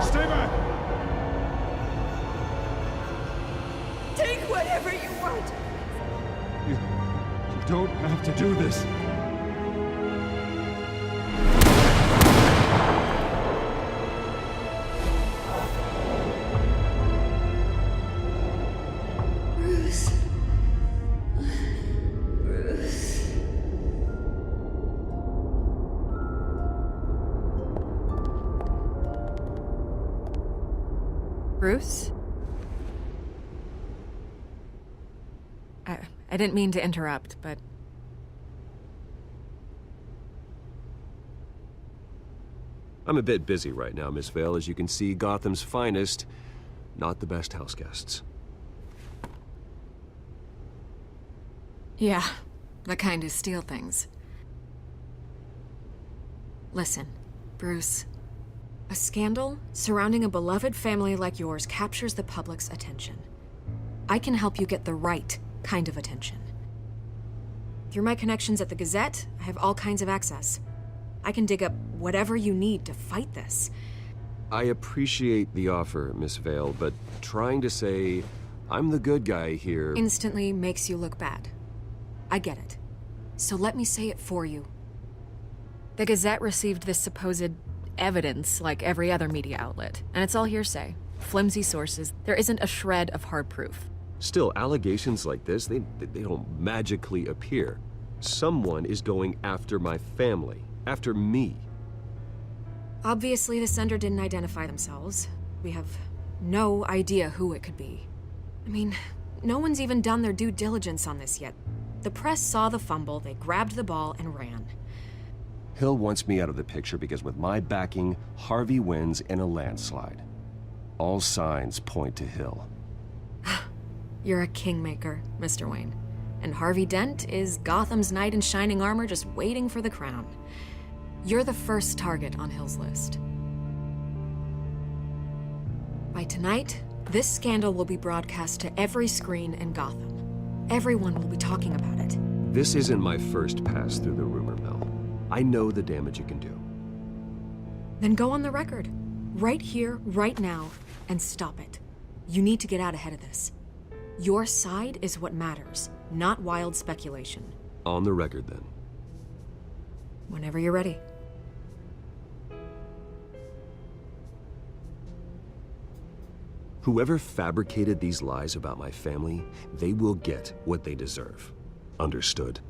M: Stay back!
J: Take whatever you want.
M: You don't have to do this.
J: Bruce. Bruce.
K: Bruce? I didn't mean to interrupt, but...
H: I'm a bit busy right now, Miss Vale. As you can see, Gotham's finest, not the best house guests.
K: Yeah, the kind who steal things. Listen, Bruce. A scandal surrounding a beloved family like yours captures the public's attention. I can help you get the right kind of attention. Through my connections at the Gazette, I have all kinds of access. I can dig up whatever you need to fight this.
H: I appreciate the offer, Miss Vale, but trying to say I'm the good guy here
K: instantly makes you look bad. I get it. So let me say it for you. The Gazette received this supposed evidence like every other media outlet, and it's all hearsay. Flimsy sources. There isn't a shred of hard proof.
H: Still, allegations like this, they don't magically appear. Someone is going after my family, after me.
K: Obviously, the sender didn't identify themselves. We have no idea who it could be. I mean, no one's even done their due diligence on this yet. The press saw the fumble, they grabbed the ball and ran.
H: Hill wants me out of the picture because with my backing, Harvey wins in a landslide. All signs point to Hill.
K: You're a kingmaker, Mr. Wayne. And Harvey Dent is Gotham's knight in shining armor just waiting for the crown. You're the first target on Hill's list. By tonight, this scandal will be broadcast to every screen in Gotham. Everyone will be talking about it.
H: This isn't my first pass through the rumor mill. I know the damage it can do.
K: Then go on the record. Right here, right now, and stop it. You need to get out ahead of this. Your side is what matters, not wild speculation.
H: On the record, then.
K: Whenever you're ready.
H: Whoever fabricated these lies about my family, they will get what they deserve. Understood?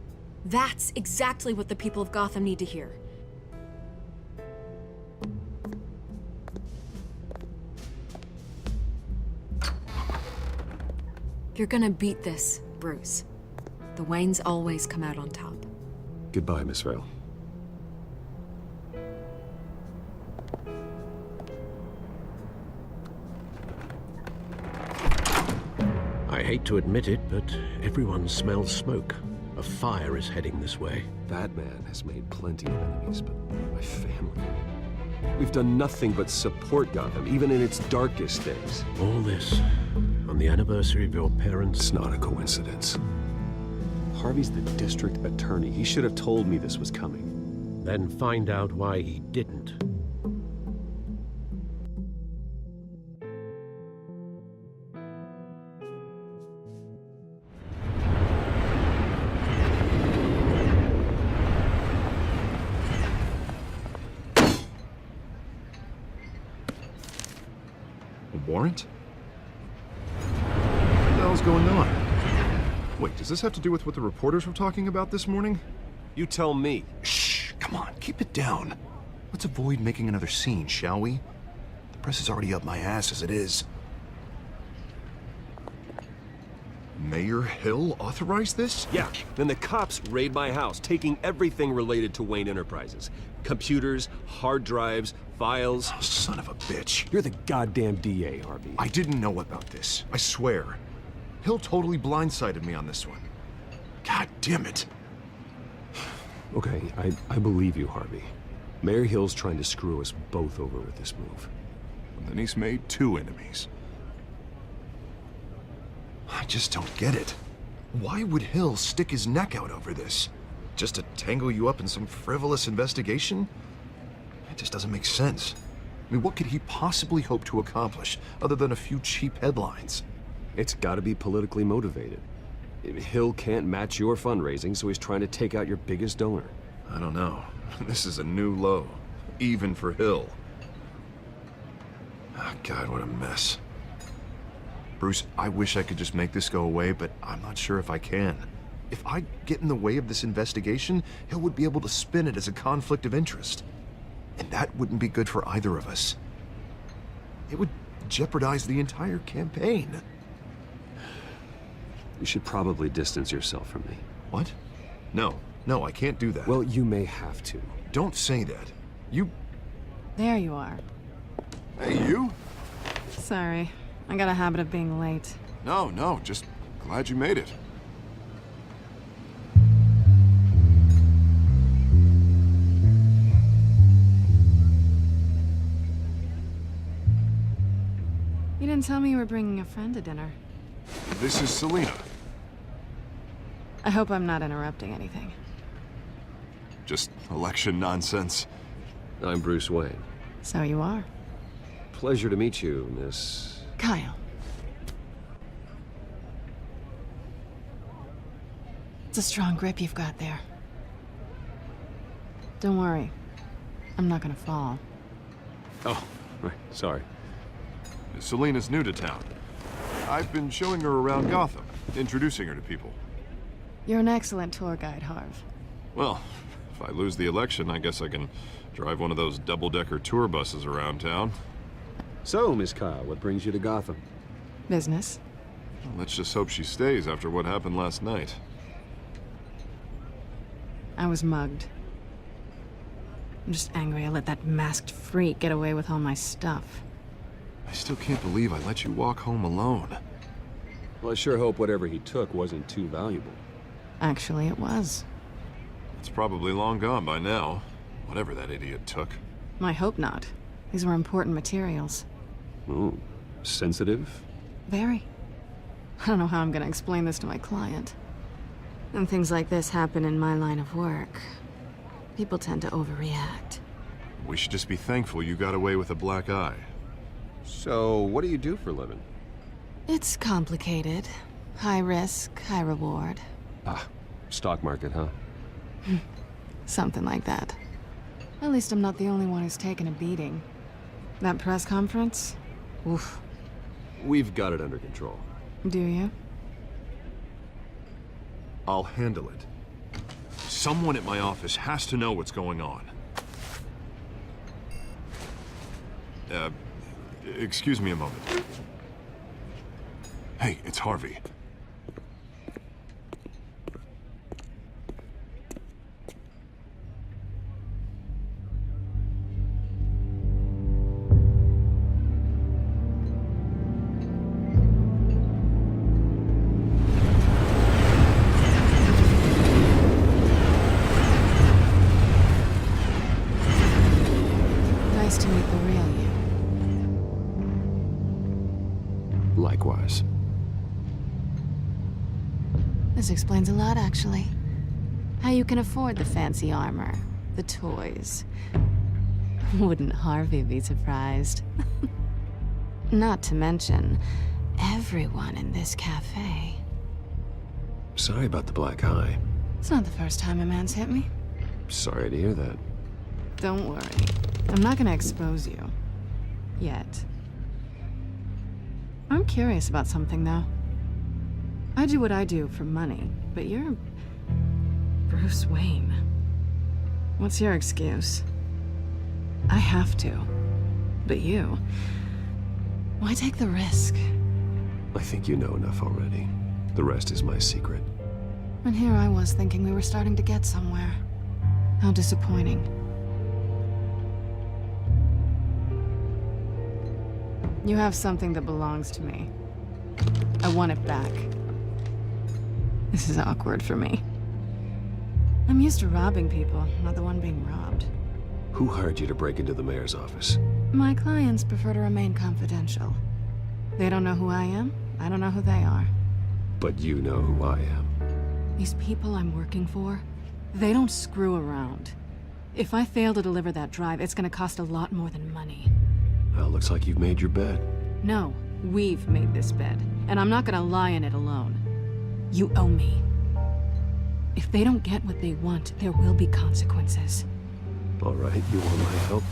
K: That's exactly what the people of Gotham need to hear. You're gonna beat this, Bruce. The Waynes always come out on top.
H: Goodbye, Miss Vale.
D: I hate to admit it, but everyone smells smoke. A fire is heading this way.
H: Batman has made plenty of enemies, but my family... We've done nothing but support Gotham, even in its darkest days.
D: All this on the anniversary of your parents?
H: It's not a coincidence. Harvey's the district attorney. He should have told me this was coming.
D: Then find out why he didn't.
G: Warrant? What the hell's going on? Wait, does this have to do with what the reporters were talking about this morning?
H: You tell me.
G: Shh, come on, keep it down. Let's avoid making another scene, shall we? The press is already up my ass as it is. Mayor Hill authorized this?
H: Yeah, then the cops raid my house, taking everything related to Wayne Enterprises. Computers, hard drives, files.
G: Oh, son of a bitch.
H: You're the goddamn DA, Harvey.
G: I didn't know about this. I swear. Hill totally blindsided me on this one. God damn it.
H: Okay, I believe you, Harvey. Mayor Hill's trying to screw us both over with this move.
G: And then he's made two enemies. I just don't get it. Why would Hill stick his neck out over this? Just to tangle you up in some frivolous investigation? It just doesn't make sense. I mean, what could he possibly hope to accomplish other than a few cheap headlines?
H: It's gotta be politically motivated. Hill can't match your fundraising, so he's trying to take out your biggest donor.
G: I don't know. This is a new low. Even for Hill. Oh, God, what a mess. Bruce, I wish I could just make this go away, but I'm not sure if I can. If I get in the way of this investigation, Hill would be able to spin it as a conflict of interest. And that wouldn't be good for either of us. It would jeopardize the entire campaign.
H: You should probably distance yourself from me.
G: What? No, I can't do that.
H: Well, you may have to.
G: Don't say that. You...
F: There you are.
G: Hey, you?
F: Sorry. I got a habit of being late.
G: No, just glad you made it.
F: You didn't tell me you were bringing a friend to dinner.
G: This is Selena.
F: I hope I'm not interrupting anything.
G: Just election nonsense.
H: I'm Bruce Wayne.
F: So you are.
H: Pleasure to meet you, Miss...
F: Kyle. It's a strong grip you've got there. Don't worry. I'm not gonna fall.
H: Oh, right. Sorry.
G: Selena's new to town. I've been showing her around Gotham, introducing her to people.
F: You're an excellent tour guide, Harv.
G: Well, if I lose the election, I guess I can drive one of those double-decker tour buses around town.
H: So, Miss Kyle, what brings you to Gotham?
F: Business.
G: Well, let's just hope she stays after what happened last night.
F: I was mugged. I'm just angry I let that masked freak get away with all my stuff.
G: I still can't believe I let you walk home alone.
H: Well, I sure hope whatever he took wasn't too valuable.
F: Actually, it was.
G: It's probably long gone by now, whatever that idiot took.
F: I hope not. These were important materials.
H: Ooh, sensitive?
F: Very. I don't know how I'm gonna explain this to my client. When things like this happen in my line of work, people tend to overreact.
G: We should just be thankful you got away with a black eye.
H: So, what do you do for a living?
F: It's complicated. High risk, high reward.
H: Ah, stock market, huh?
F: Something like that. At least I'm not the only one who's taken a beating. That press conference? Oof.
H: We've got it under control.
F: Do you?
G: I'll handle it. Someone at my office has to know what's going on. Excuse me a moment. Hey, it's Harvey.
F: Nice to meet the real you.
H: Likewise.
F: This explains a lot, actually. How you can afford the fancy armor, the toys. Wouldn't Harvey be surprised? Not to mention, everyone in this cafe.
H: Sorry about the black eye.
F: It's not the first time a man's hit me.
H: Sorry to hear that.
F: Don't worry. I'm not gonna expose you. Yet. I'm curious about something, though. I do what I do for money, but you're... Bruce Wayne. What's your excuse? I have to. But you... Why take the risk?
H: I think you know enough already. The rest is my secret.
F: And here I was thinking we were starting to get somewhere. How disappointing. You have something that belongs to me. I want it back. This is awkward for me. I'm used to robbing people, not the one being robbed.
H: Who hired you to break into the mayor's office?
F: My clients prefer to remain confidential. They don't know who I am, I don't know who they are.
H: But you know who I am.
F: These people I'm working for, they don't screw around. If I fail to deliver that drive, it's gonna cost a lot more than money.
H: Well, looks like you've made your bed.
F: No, we've made this bed, and I'm not gonna lie in it alone. You owe me. If they don't get what they want, there will be consequences.
H: All right, you want my help?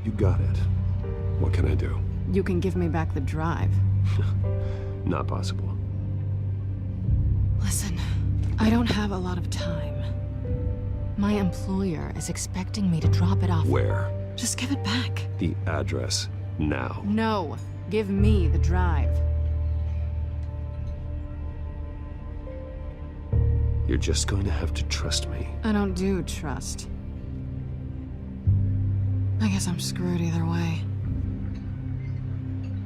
H: You got it. What can I do?
F: You can give me back the drive.
H: Not possible.
F: Listen, I don't have a lot of time. My employer is expecting me to drop it off.
H: Where?
F: Just give it back.
H: The address, now.
F: No, give me the drive.
H: You're just going to have to trust me.
F: I don't do trust. I guess I'm screwed either way.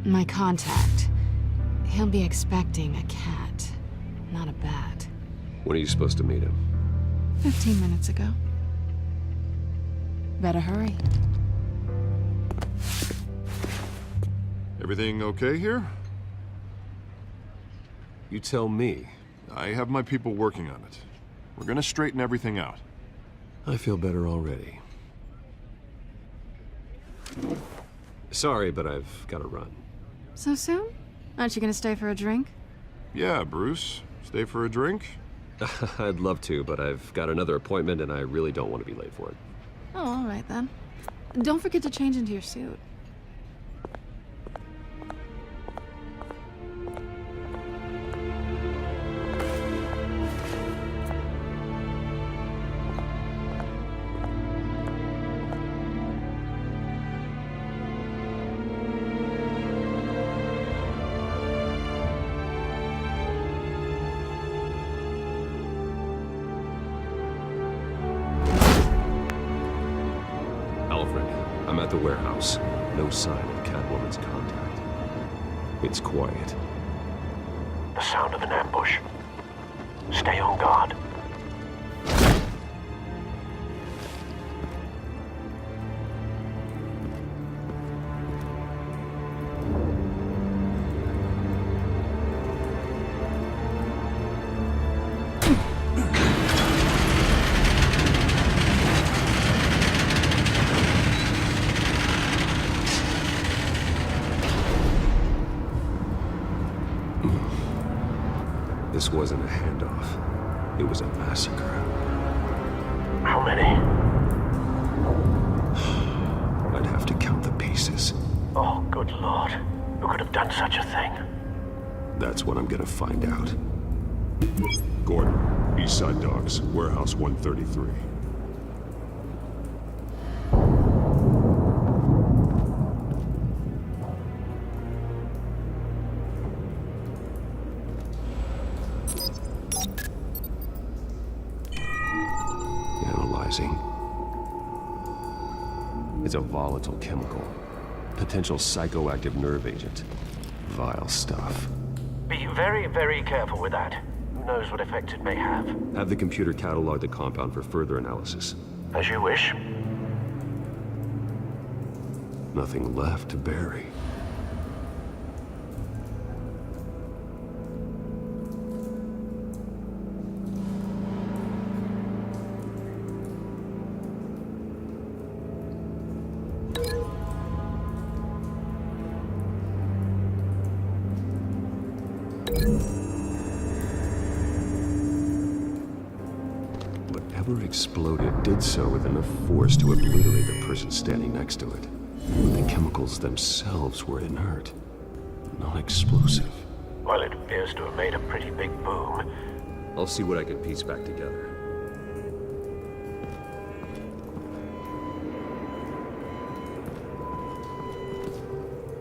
F: My contact, he'll be expecting a cat, not a bat.
H: When are you supposed to meet him?
F: 15 minutes ago. Better hurry.
G: Everything okay here?
H: You tell me.
G: I have my people working on it. We're gonna straighten everything out.
H: I feel better already. Sorry, but I've got to run.
F: So soon? Aren't you gonna stay for a drink?
G: Yeah, Bruce. Stay for a drink?
H: I'd love to, but I've got another appointment and I really don't want to be late for it.
F: Oh, all right then. Don't forget to change into your suit.
H: I'm at the warehouse. No sign of Catwoman's contact. It's quiet.
A: The sound of an ambush. Stay on guard.
H: This wasn't a handoff. It was a massacre.
A: How many?
H: I'd have to count the pieces.
A: Oh, good lord. Who could have done such a thing?
H: That's what I'm gonna find out.
E: Gordon, East Side Docks, Warehouse 133.
H: Analyzing. It's a volatile chemical. Potential psychoactive nerve agent. Vile stuff.
A: Be very, very careful with that. Who knows what effects it may have.
H: Have the computer catalog the compound for further analysis.
A: As you wish.
H: Nothing left to bury. Whatever exploded did so with enough force to obliterate the person standing next to it. But the chemicals themselves were inert, non-explosive.
A: Well, it appears to have made a pretty big boom.
H: I'll see what I can piece back together.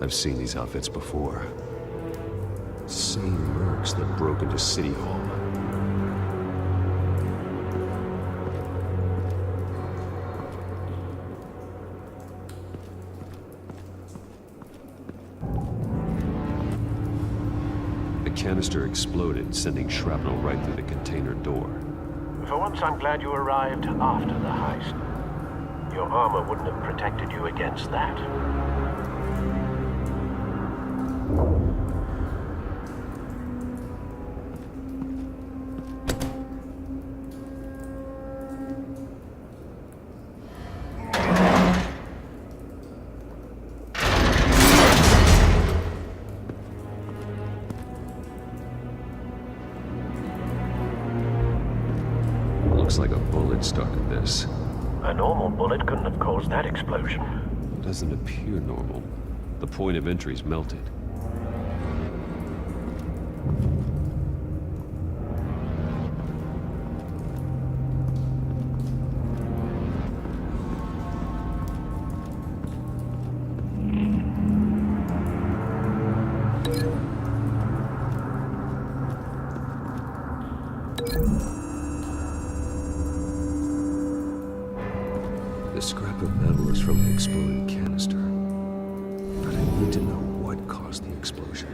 H: I've seen these outfits before. Same mercs that broke into City Hall. The canister exploded, sending shrapnel right through the container door.
A: For once, I'm glad you arrived after the heist. Your armor wouldn't have protected you against that.
H: Looks like a bullet started this.
A: A normal bullet couldn't have caused that explosion.
H: Doesn't appear normal. The point of entry's melted. The scrap of metal is from the exploded canister. But I need to know what caused the explosion.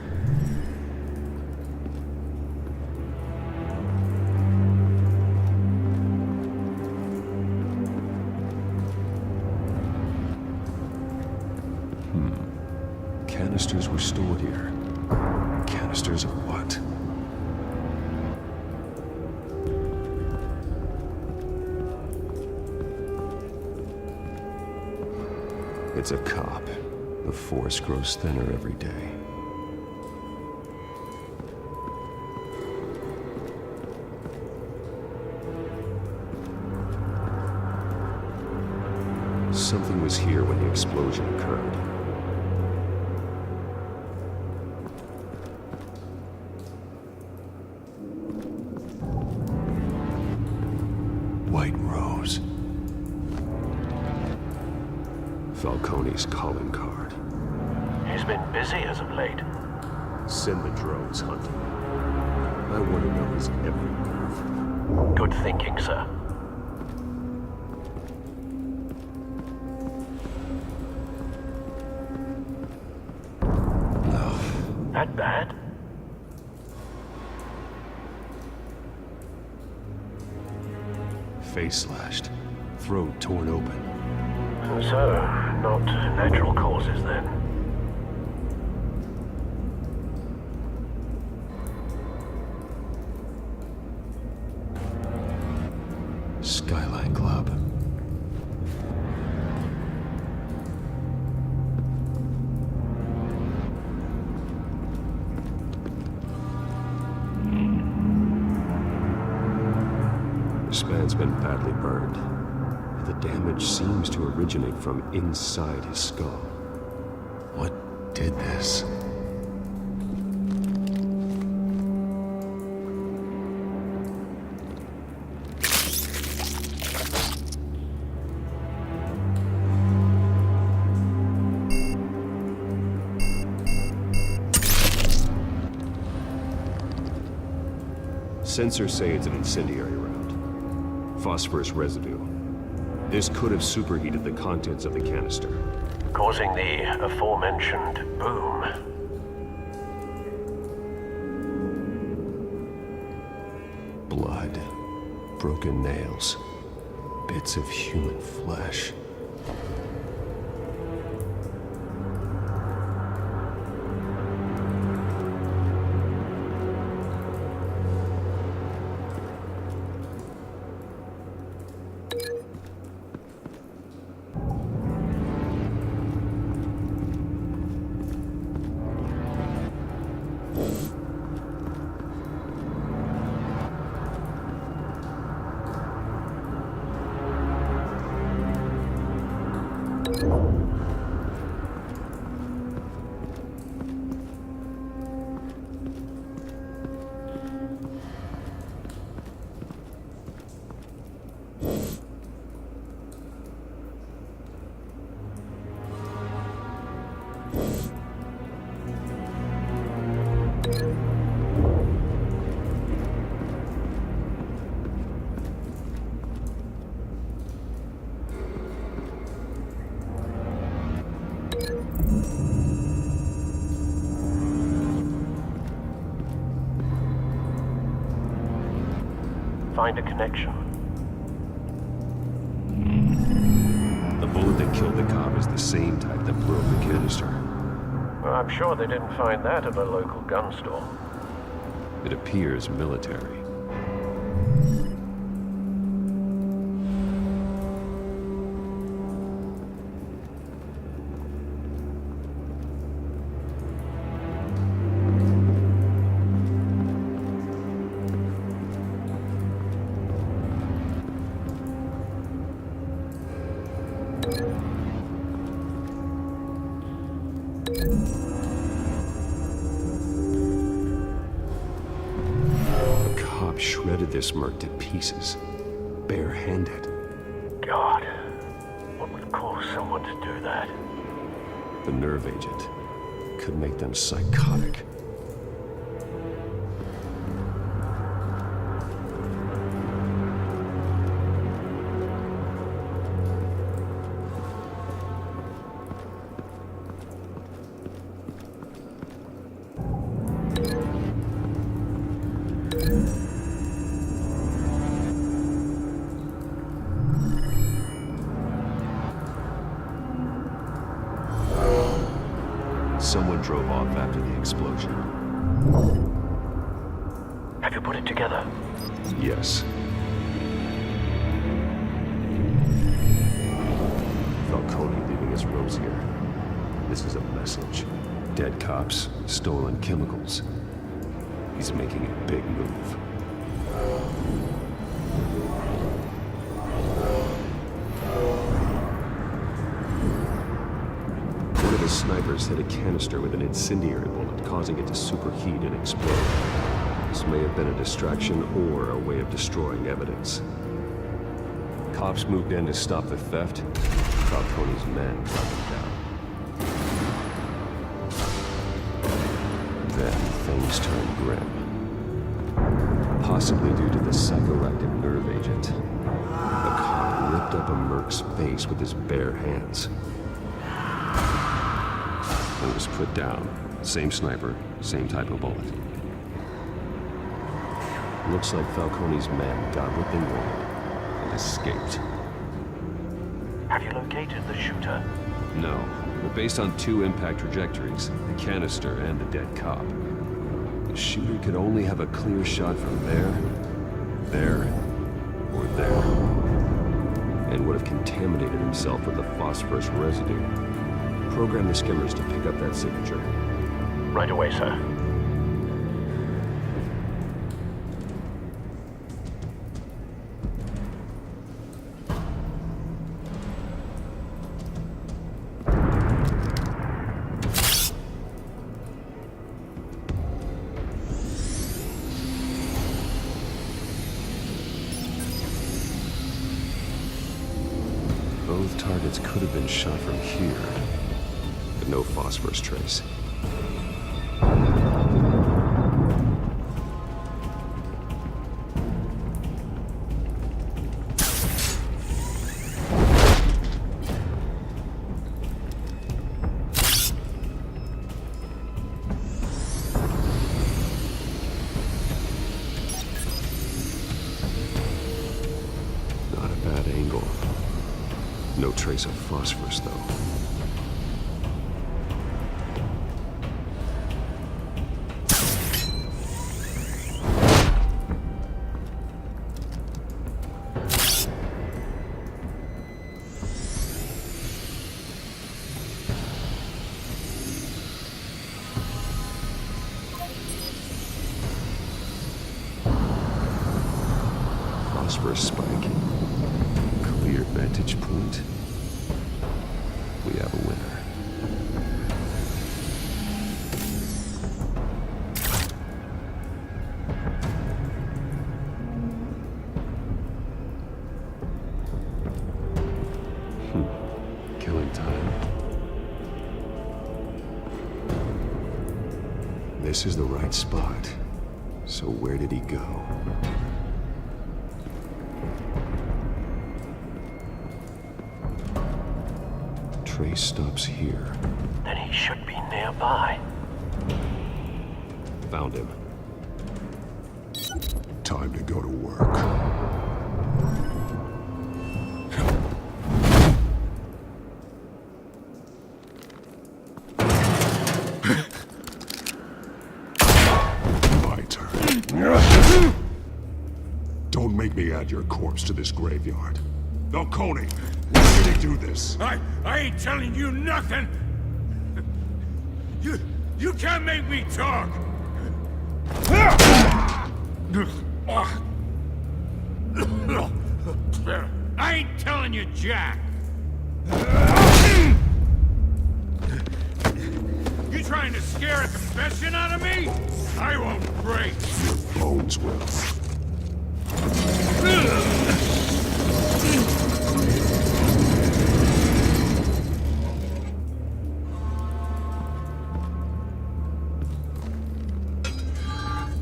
H: Canisters were stored here. Canisters of what?
E: It's a cop. The force grows thinner every day. Something was here when the explosion occurred. White Rose. Falcone's calling card.
D: He's been busy as of late.
E: Send the drones hunting. I want to know his every move.
D: Good thinking, sir. That bad?
E: Face slashed. Throat torn open.
D: So, not natural causes then?
E: Skyline Club. This man's been badly burned. The damage seems to originate from inside his skull. What did this? Sensors say it's an incendiary round. Phosphorus residue. This could have superheated the contents of the canister.
D: Causing the aforementioned boom.
E: Blood. Broken nails. Bits of human flesh.
D: Find a connection.
E: The bullet that killed the cop is the same type that blew up the canister.
D: Well, I'm sure they didn't find that at a local gun store.
E: It appears military. The cop shredded this merc to pieces, barehanded.
D: God, what would cause someone to do that?
E: The nerve agent could make them psychotic. Someone drove off after the explosion.
D: Have you put it together?
E: Yes. Falcone Falcone leaving his rose here. This is a message. Dead cops, stolen chemicals. He's making a big move. One of his snipers hit a canister with an incendiary bullet, causing it to superheat and explode. This may have been a distraction or a way of destroying evidence. Cops moved in to stop the theft. Falcone's men cut them down. Then things turned grim. Possibly due to the psychoactive nerve agent. The cop ripped up a merc's face with his bare hands. It was put down. Same sniper, same type of bullet. Looks like Falcone's men got what they wanted and escaped.
A: Have you located the shooter?
E: No, but based on two impact trajectories, the canister and the dead cop, the shooter could only have a clear shot from there, or there, and would have contaminated himself with the phosphorus residue. Program the skimmers to pick up that signature.
A: Right away, sir.
E: Both targets could have been shot from here, but no phosphorus trace. Not a bad angle. No trace of phosphorus, though. Phosphorus spike. Clear vantage point. We have a winner. Killing time. This is the right spot. So where did he go? Trace stops here.
A: Then he should be nearby.
E: Found him.
C: Time to go to work. My turn. Don't make me add your corpse to this graveyard. Falcone, why did he do this?
L: I ain't telling you nothing! You can't make me talk! I ain't telling you jack! You trying to scare a confession out of me? I won't break!
C: Your bones will.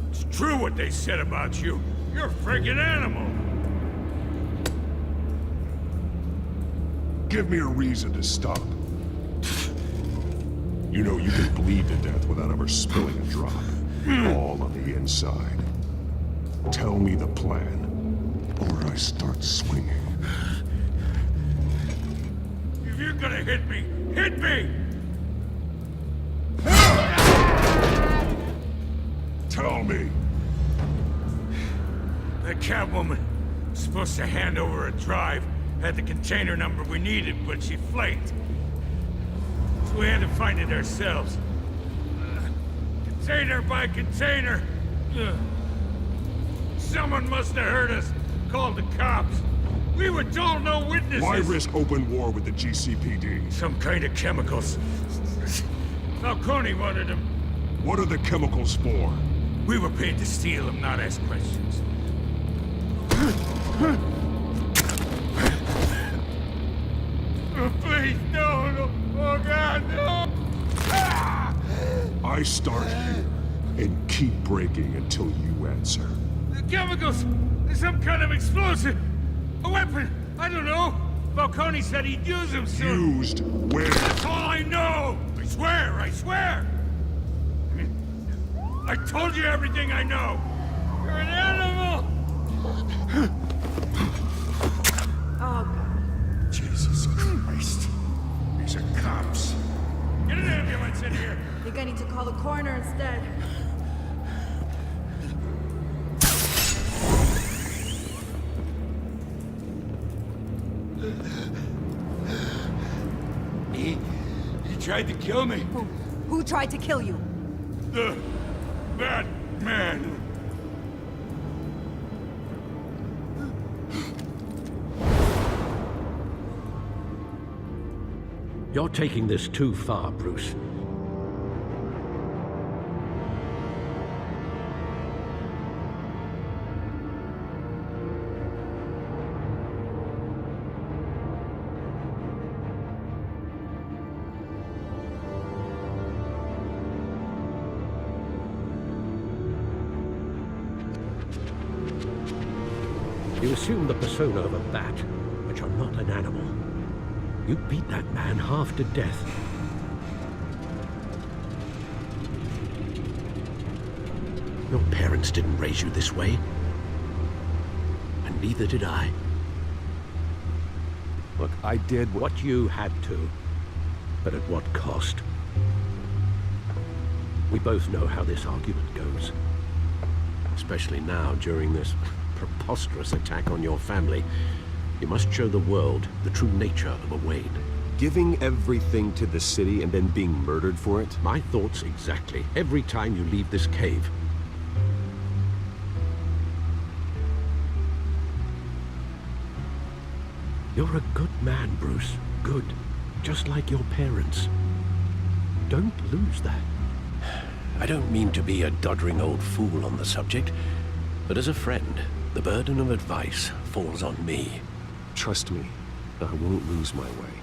L: It's true what they said about you. You're a friggin' animal.
C: Give me a reason to stop. You know you can bleed to death without ever spilling a drop. All on the inside. Tell me the plan, or I start swinging.
L: If you're gonna hit me, hit me!
C: Tell me.
L: The Catwoman was supposed to hand over a drive
B: had the container number we needed, but she flaked. So we had to find it ourselves. Container by container. Someone must have heard us, called the cops. We were told no witnesses.
C: Why risk open war with the GCPD?
B: Some kind of chemicals. Falcone wanted them.
C: What are the chemicals for?
B: We were paid to steal them, not ask questions. Oh, please, no. Oh, God, no!
C: I start here and keep breaking until you answer.
B: The chemicals! There's some kind of explosive! A weapon! I don't know! Falcone said he'd use them soon.
C: Used where?
B: That's all I know! I swear! I told you everything I know! You're an animal!
I: Oh, God.
C: Jesus Christ. These are cops.
B: Get an ambulance in here!
I: I think I need to call the coroner instead.
B: He tried to kill me.
Q: Who tried to kill you?
B: That man.
D: You're taking this too far, Bruce. You assume the persona of a bat, but you're not an animal. You beat that man half to death. Your parents didn't raise you this way. And neither did I.
H: Look, I did
D: what you had to, but at what cost? We both know how this argument goes. Especially now, during this preposterous attack on your family. You must show the world the true nature of a Wayne.
H: Giving everything to the city and then being murdered for it?
D: My thoughts exactly. Every time you leave this cave. You're a good man, Bruce. Good. Just like your parents. Don't lose that. I don't mean to be a doddering old fool on the subject, but as a friend, the burden of advice falls on me.
H: Trust me, I won't lose my way.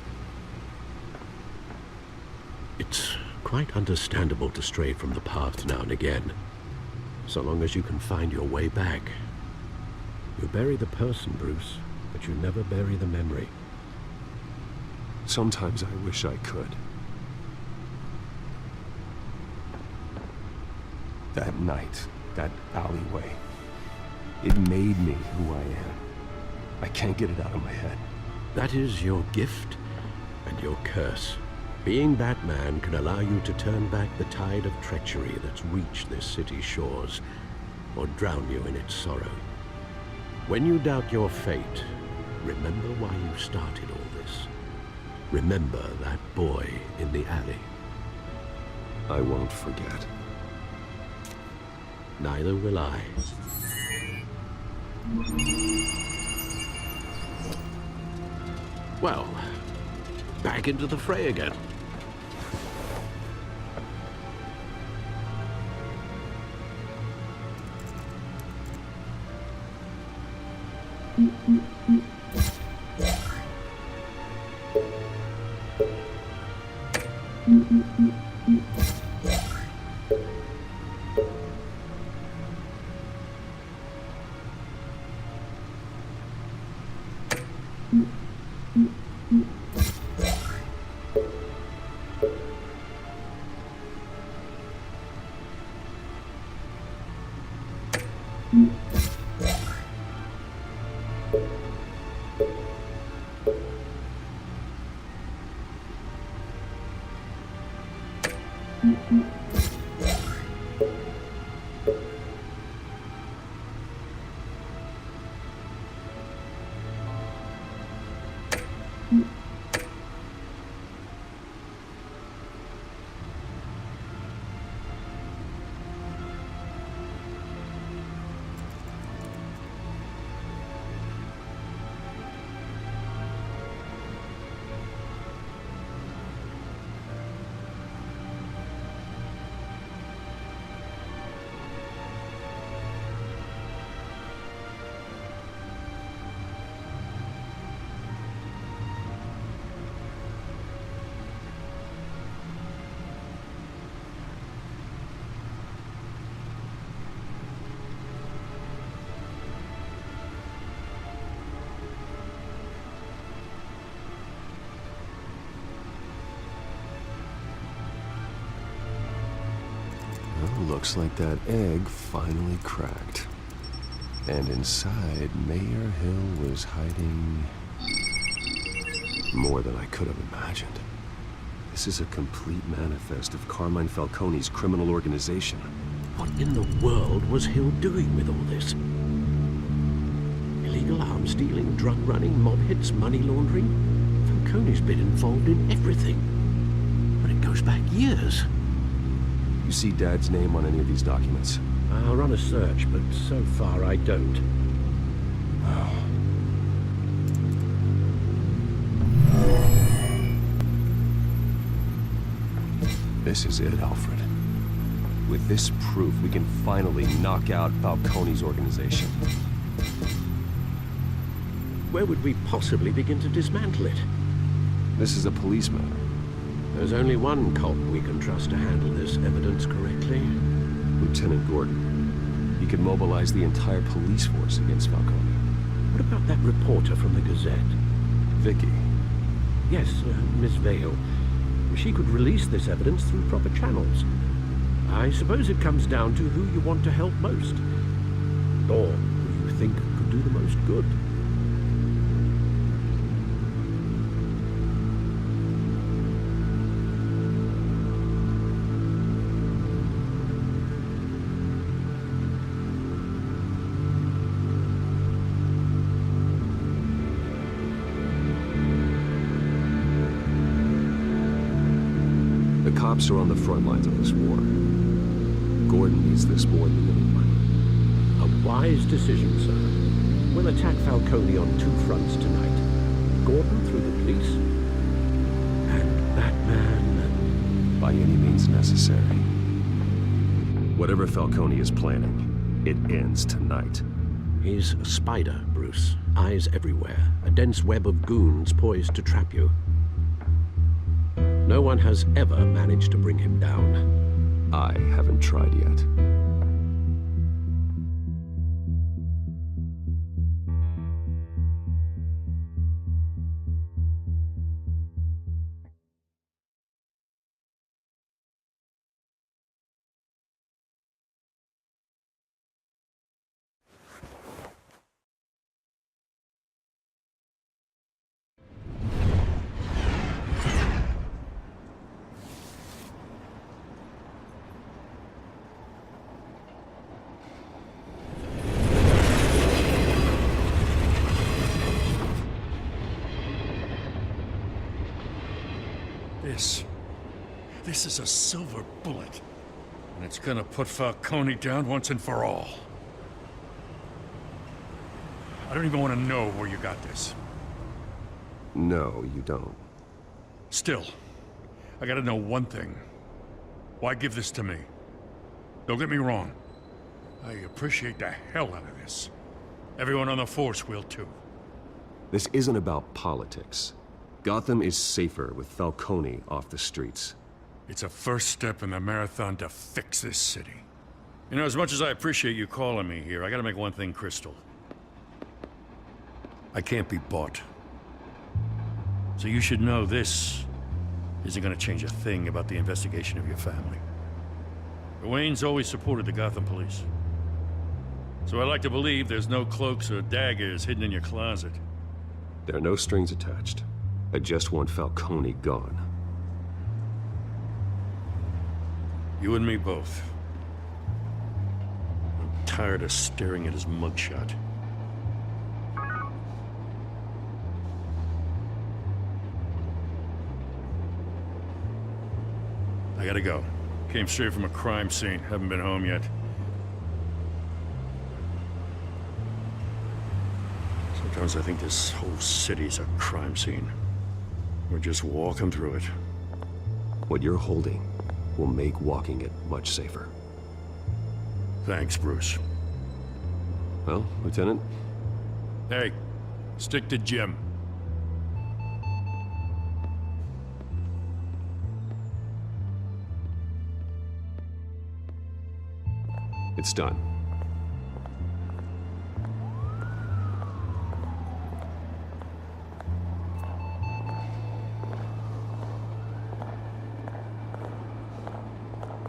D: It's quite understandable to stray from the path now and again, so long as you can find your way back. You bury the person, Bruce, but you never bury the memory.
H: Sometimes I wish I could. That night, that alleyway, it made me who I am. I can't get it out of my head.
D: That is your gift and your curse. Being Batman can allow you to turn back the tide of treachery that's reached this city's shores, or drown you in its sorrow. When you doubt your fate, remember why you started all this. Remember that boy in the alley.
H: I won't forget.
D: Neither will I. Well, back into the fray again.
H: Looks like that egg finally cracked. And inside, Mayor Hill was hiding more than I could have imagined. This is a complete manifest of Carmine Falcone's criminal organization.
D: What in the world was Hill doing with all this? Illegal arms dealing, drug running, mob hits, money laundering? Falcone's been involved in everything. But it goes back years.
H: You see Dad's name on any of these documents?
D: I'll run a search, but so far I don't.
H: This is it, Alfred. With this proof, we can finally knock out Falcone's organization.
D: Where would we possibly begin to dismantle it?
H: This is a police matter.
D: There's only one cop we can trust to handle this evidence correctly.
H: Lieutenant Gordon. He could mobilize the entire police force against Falcone.
D: What about that reporter from the Gazette?
H: Vicky.
D: Yes, Miss Vale. She could release this evidence through proper channels. I suppose it comes down to who you want to help most. Or who you think could do the most good.
H: The cops are on the front lines of this war. Gordon needs this more than anyone.
D: A wise decision, sir. We'll attack Falcone on two fronts tonight. Gordon through the police, and Batman.
H: By any means necessary. Whatever Falcone is planning, it ends tonight.
D: He's a spider, Bruce. Eyes everywhere. A dense web of goons poised to trap you. No one has ever managed to bring him down.
H: I haven't tried yet.
B: This is a silver bullet. And it's gonna put Falcone down once and for all. I don't even want to know where you got this.
H: No, you don't.
B: Still, I gotta know one thing. Why give this to me? Don't get me wrong. I appreciate the hell out of this. Everyone on the force will too.
H: This isn't about politics. Gotham is safer with Falcone off the streets.
B: It's a first step in the marathon to fix this city. You know, as much as I appreciate you calling me here, I gotta make one thing crystal. I can't be bought. So you should know this isn't gonna change a thing about the investigation of your family. The Waynes always supported the Gotham police. So I like to believe there's no cloaks or daggers hidden in your closet.
H: There are no strings attached. I just want Falcone gone.
B: You and me both. I'm tired of staring at his mugshot. I gotta go. Came straight from a crime scene. Haven't been home yet. Sometimes I think this whole city's a crime scene. We're just walking through it.
H: What you're holding will make walking it much safer.
B: Thanks, Bruce.
H: Well, Lieutenant?
B: Hey, stick to Jim.
H: It's done.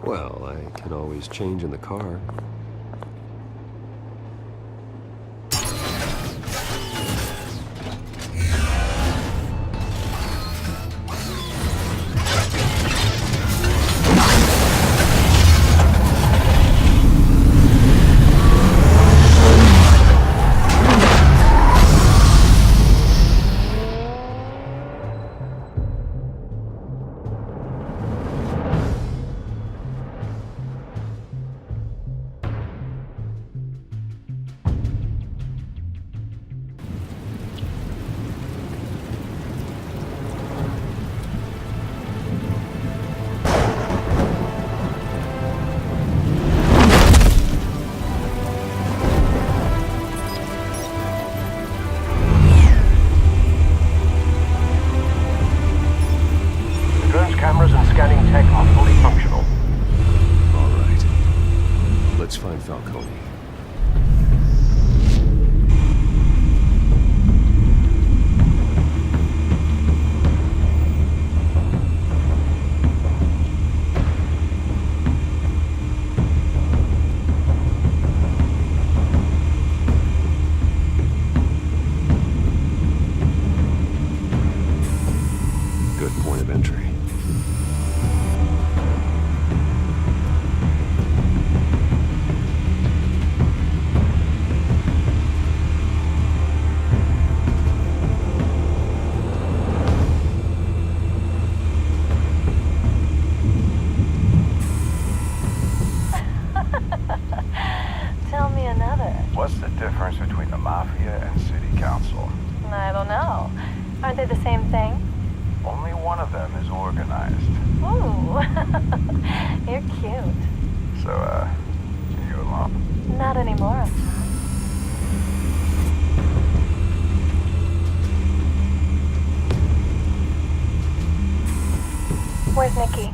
H: Well, I can always change in the car.
R: Cameras and scanning tech are fully functional.
H: All right. Let's find Falcone. Good point of entry.
N: Tell me another.
O: What's the difference between the Mafia and City Council?
N: I don't know. Aren't they the same thing?
O: Only one of them is organized.
N: Ooh. You're cute.
O: So, you alone?
N: Not anymore. Where's Nikki?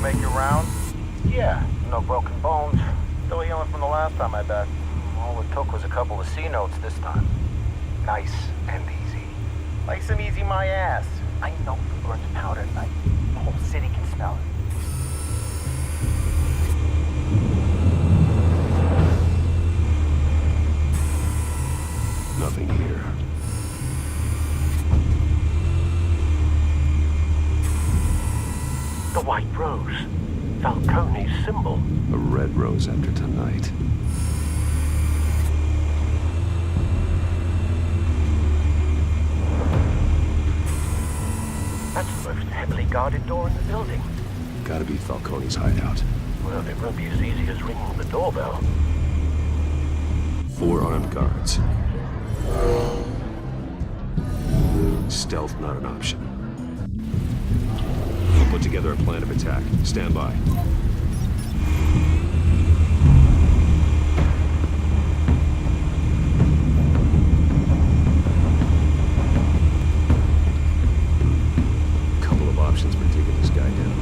O: Make your round? Yeah, no broken bones. Still healing from the last time I bet. All it took was a couple of C notes this time. Nice and easy. Like some easy my ass. I know who burns powder at night. The whole city can smell it.
H: Nothing here.
R: The white rose. Falcone's symbol.
H: A red rose after tonight.
R: That's the most heavily guarded door in the building.
H: Gotta be Falcone's hideout.
R: Well, it won't be as easy as ringing the doorbell.
H: 4 armed guards. Stealth not an option. We'll put together a plan of attack. Stand by. Couple of options for taking this guy down.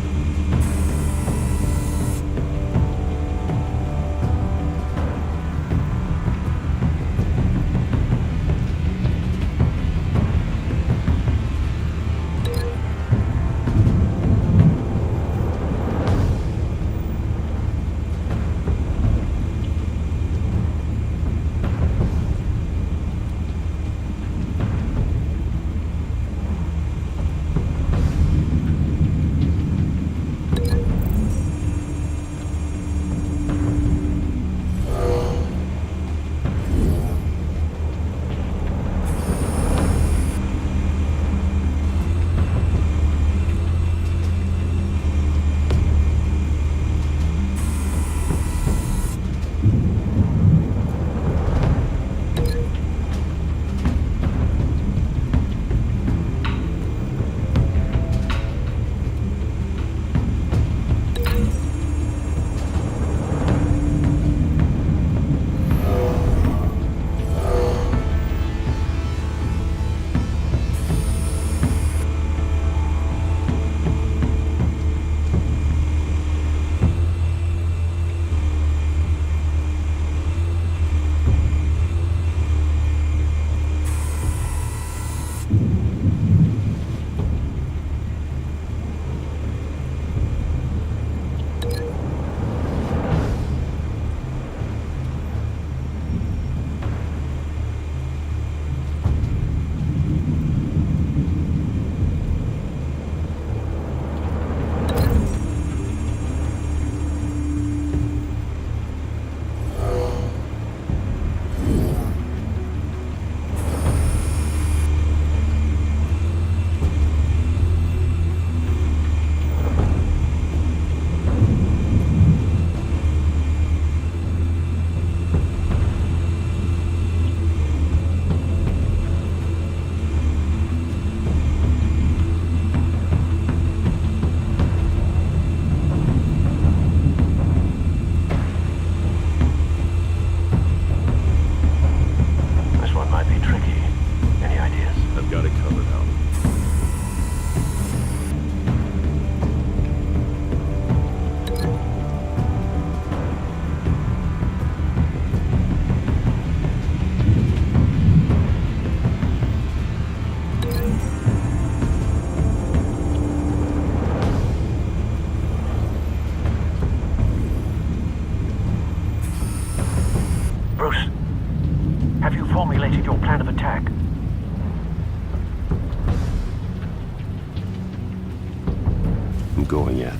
C: I'm going in.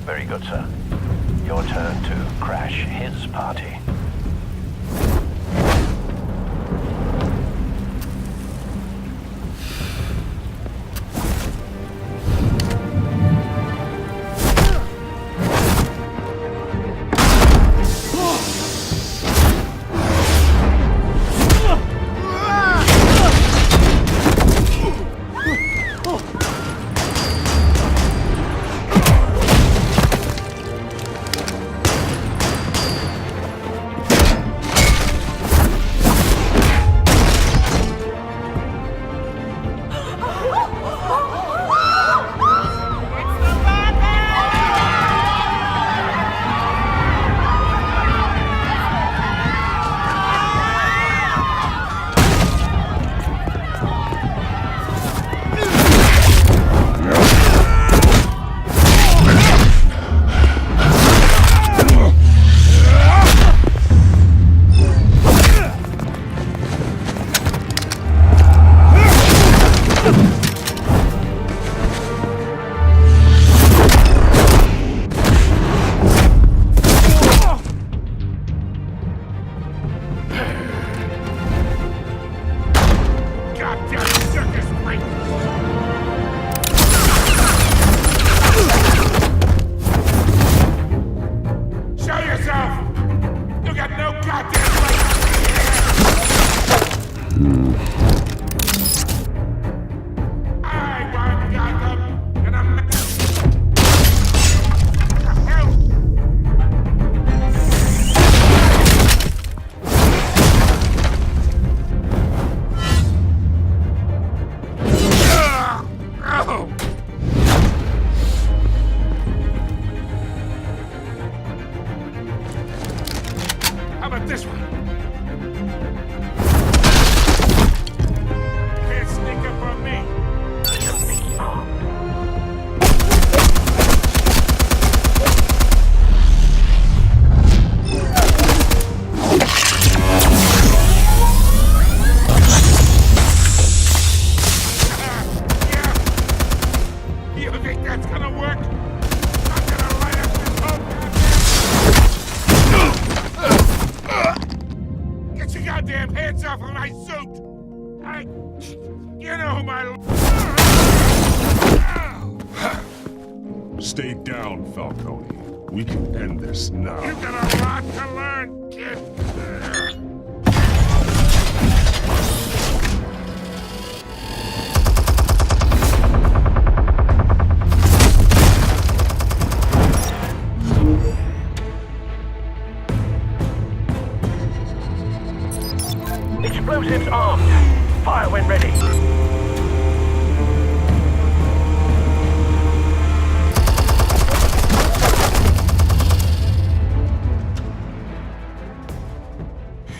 R: Very good, sir. Your turn to crash his party.
C: Stay down, Falcone. We can end this now.
L: You've got a lot to learn, kid.
R: Explosives armed. Fire when ready.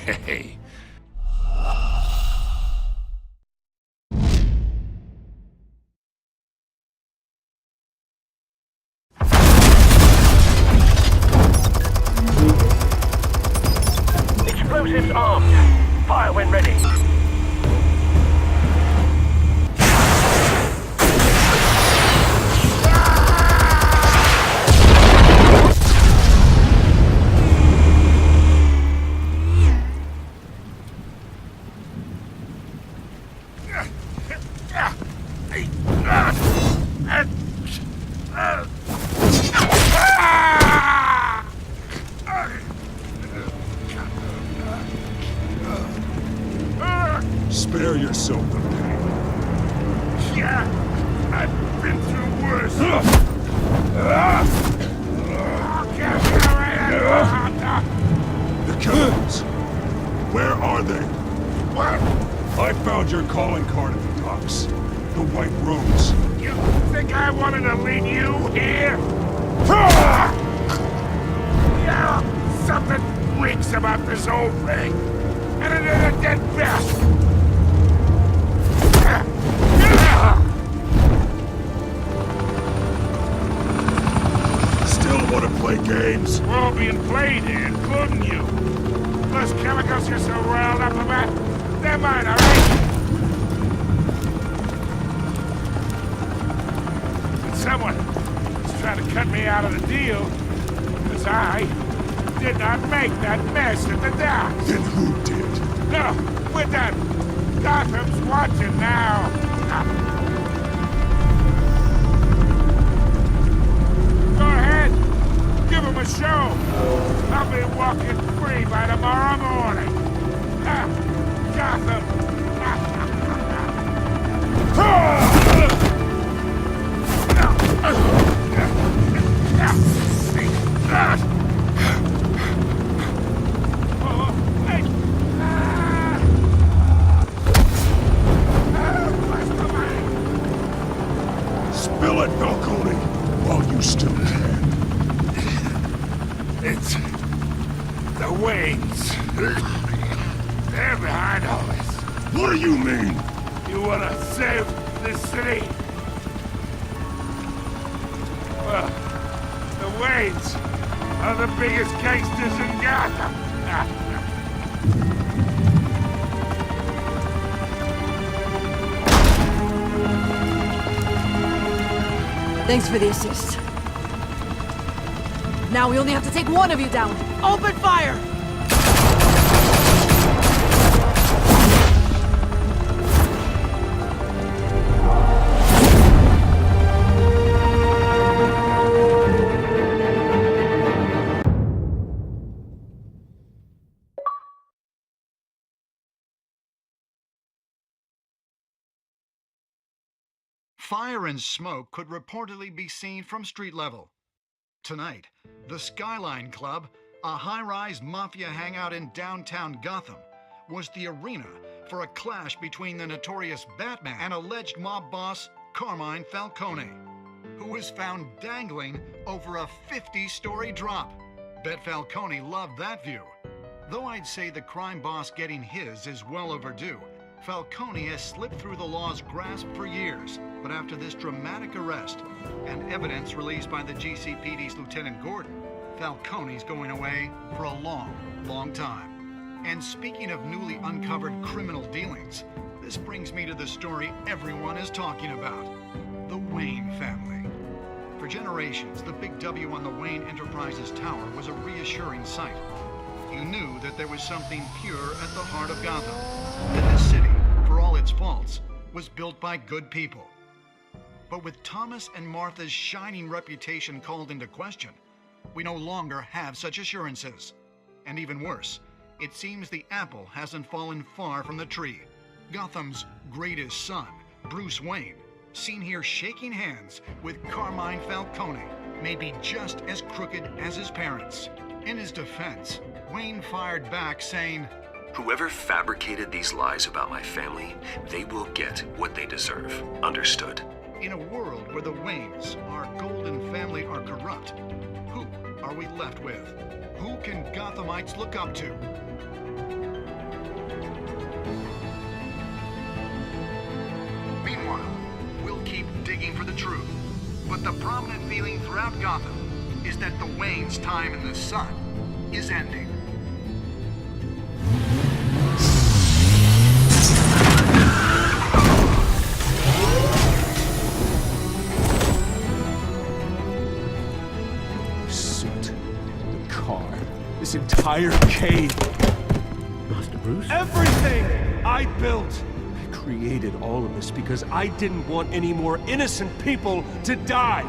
L: Hey.
R: Explosives armed. Fire when ready.
C: Spare yourself the pain.
L: Yeah, I've been through worse.
C: The chemicals. Where are they?
L: What?
C: I found your calling card at the docks. The White Rose.
L: You think I wanted to leave you here? Yeah, something reeks about this whole thing. And it is a dead best.
C: Still want to play games?
L: We're all being played here, including you. Those chemicals you're so riled up about, they're mine, all right? And someone is trying to cut me out of the deal, because I did not make that mess at the dock.
C: Then who did?
L: No, we're done. Gotham's watching now. Go ahead. Give him a show. I'll be walking free by tomorrow morning. Gotham.
C: Spill it, Falcone, while you still can.
L: It's the Waynes. They're behind all this.
C: What do you mean?
L: You wanna save this city? Well, the Waynes are the biggest gangsters in Gotham.
Q: Thanks for the assist. Now we only have to take one of you down. Open fire!
M: Fire and smoke could reportedly be seen from street level. Tonight, the Skyline Club, a high-rise mafia hangout in downtown Gotham, was the arena for a clash between the notorious Batman and alleged mob boss Carmine Falcone, who was found dangling over a 50-story drop. Bet Falcone loved that view. Though I'd say the crime boss getting his is well overdue, Falcone has slipped through the law's grasp for years, but after this dramatic arrest and evidence released by the GCPD's Lieutenant Gordon, Falcone's going away for a long, long time. And speaking of newly uncovered criminal dealings, this brings me to the story everyone is talking about: the Wayne family. For generations, the big W on the Wayne Enterprises Tower was a reassuring sight. You knew that there was something pure at the heart of Gotham, that this city, for all its faults, was built by good people. But with Thomas and Martha's shining reputation called into question, we no longer have such assurances. And even worse, it seems the apple hasn't fallen far from the tree. Gotham's greatest son, Bruce Wayne, seen here shaking hands with Carmine Falcone, may be just as crooked as his parents. In his defense, Wayne fired back saying,
E: "Whoever fabricated these lies about my family, they will get what they deserve. Understood?"
M: In a world where the Waynes, our golden family, are corrupt, who are we left with? Who can Gothamites look up to? Meanwhile, we'll keep digging for the truth. But the prominent feeling throughout Gotham is that the Waynes' time in the sun is ending.
A: This entire cave.
D: Master Bruce?
A: Everything I built. I created all of this because I didn't want any more innocent people to die.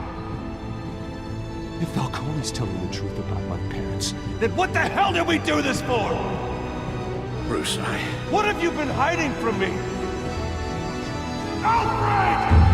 A: If Falcone's telling the truth about my parents, then what the hell did we do this for?
D: Bruce,
A: What have you been hiding from me? Alfred!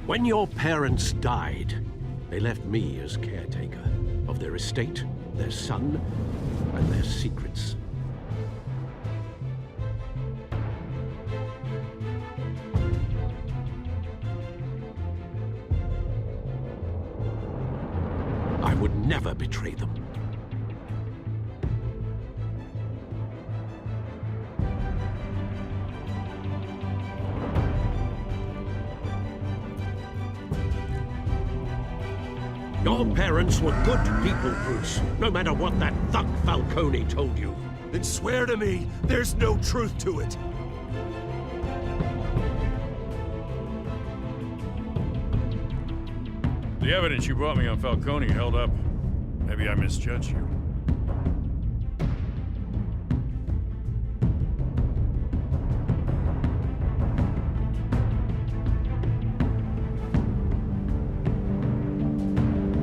D: When your parents died, they left me as caretaker of their estate, their son, and their secrets. I would never betray them. Your parents were good people, Bruce, no matter what that thug Falcone told you.
A: Then swear to me there's no truth to it.
B: The evidence you brought me on Falcone held up. Maybe I misjudged you.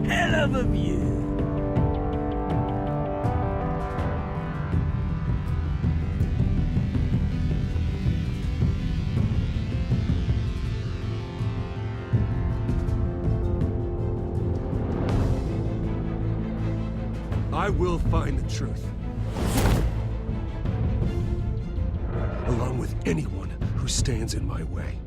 P: Hell of a view.
A: I will find the truth. Along with anyone who stands in my way.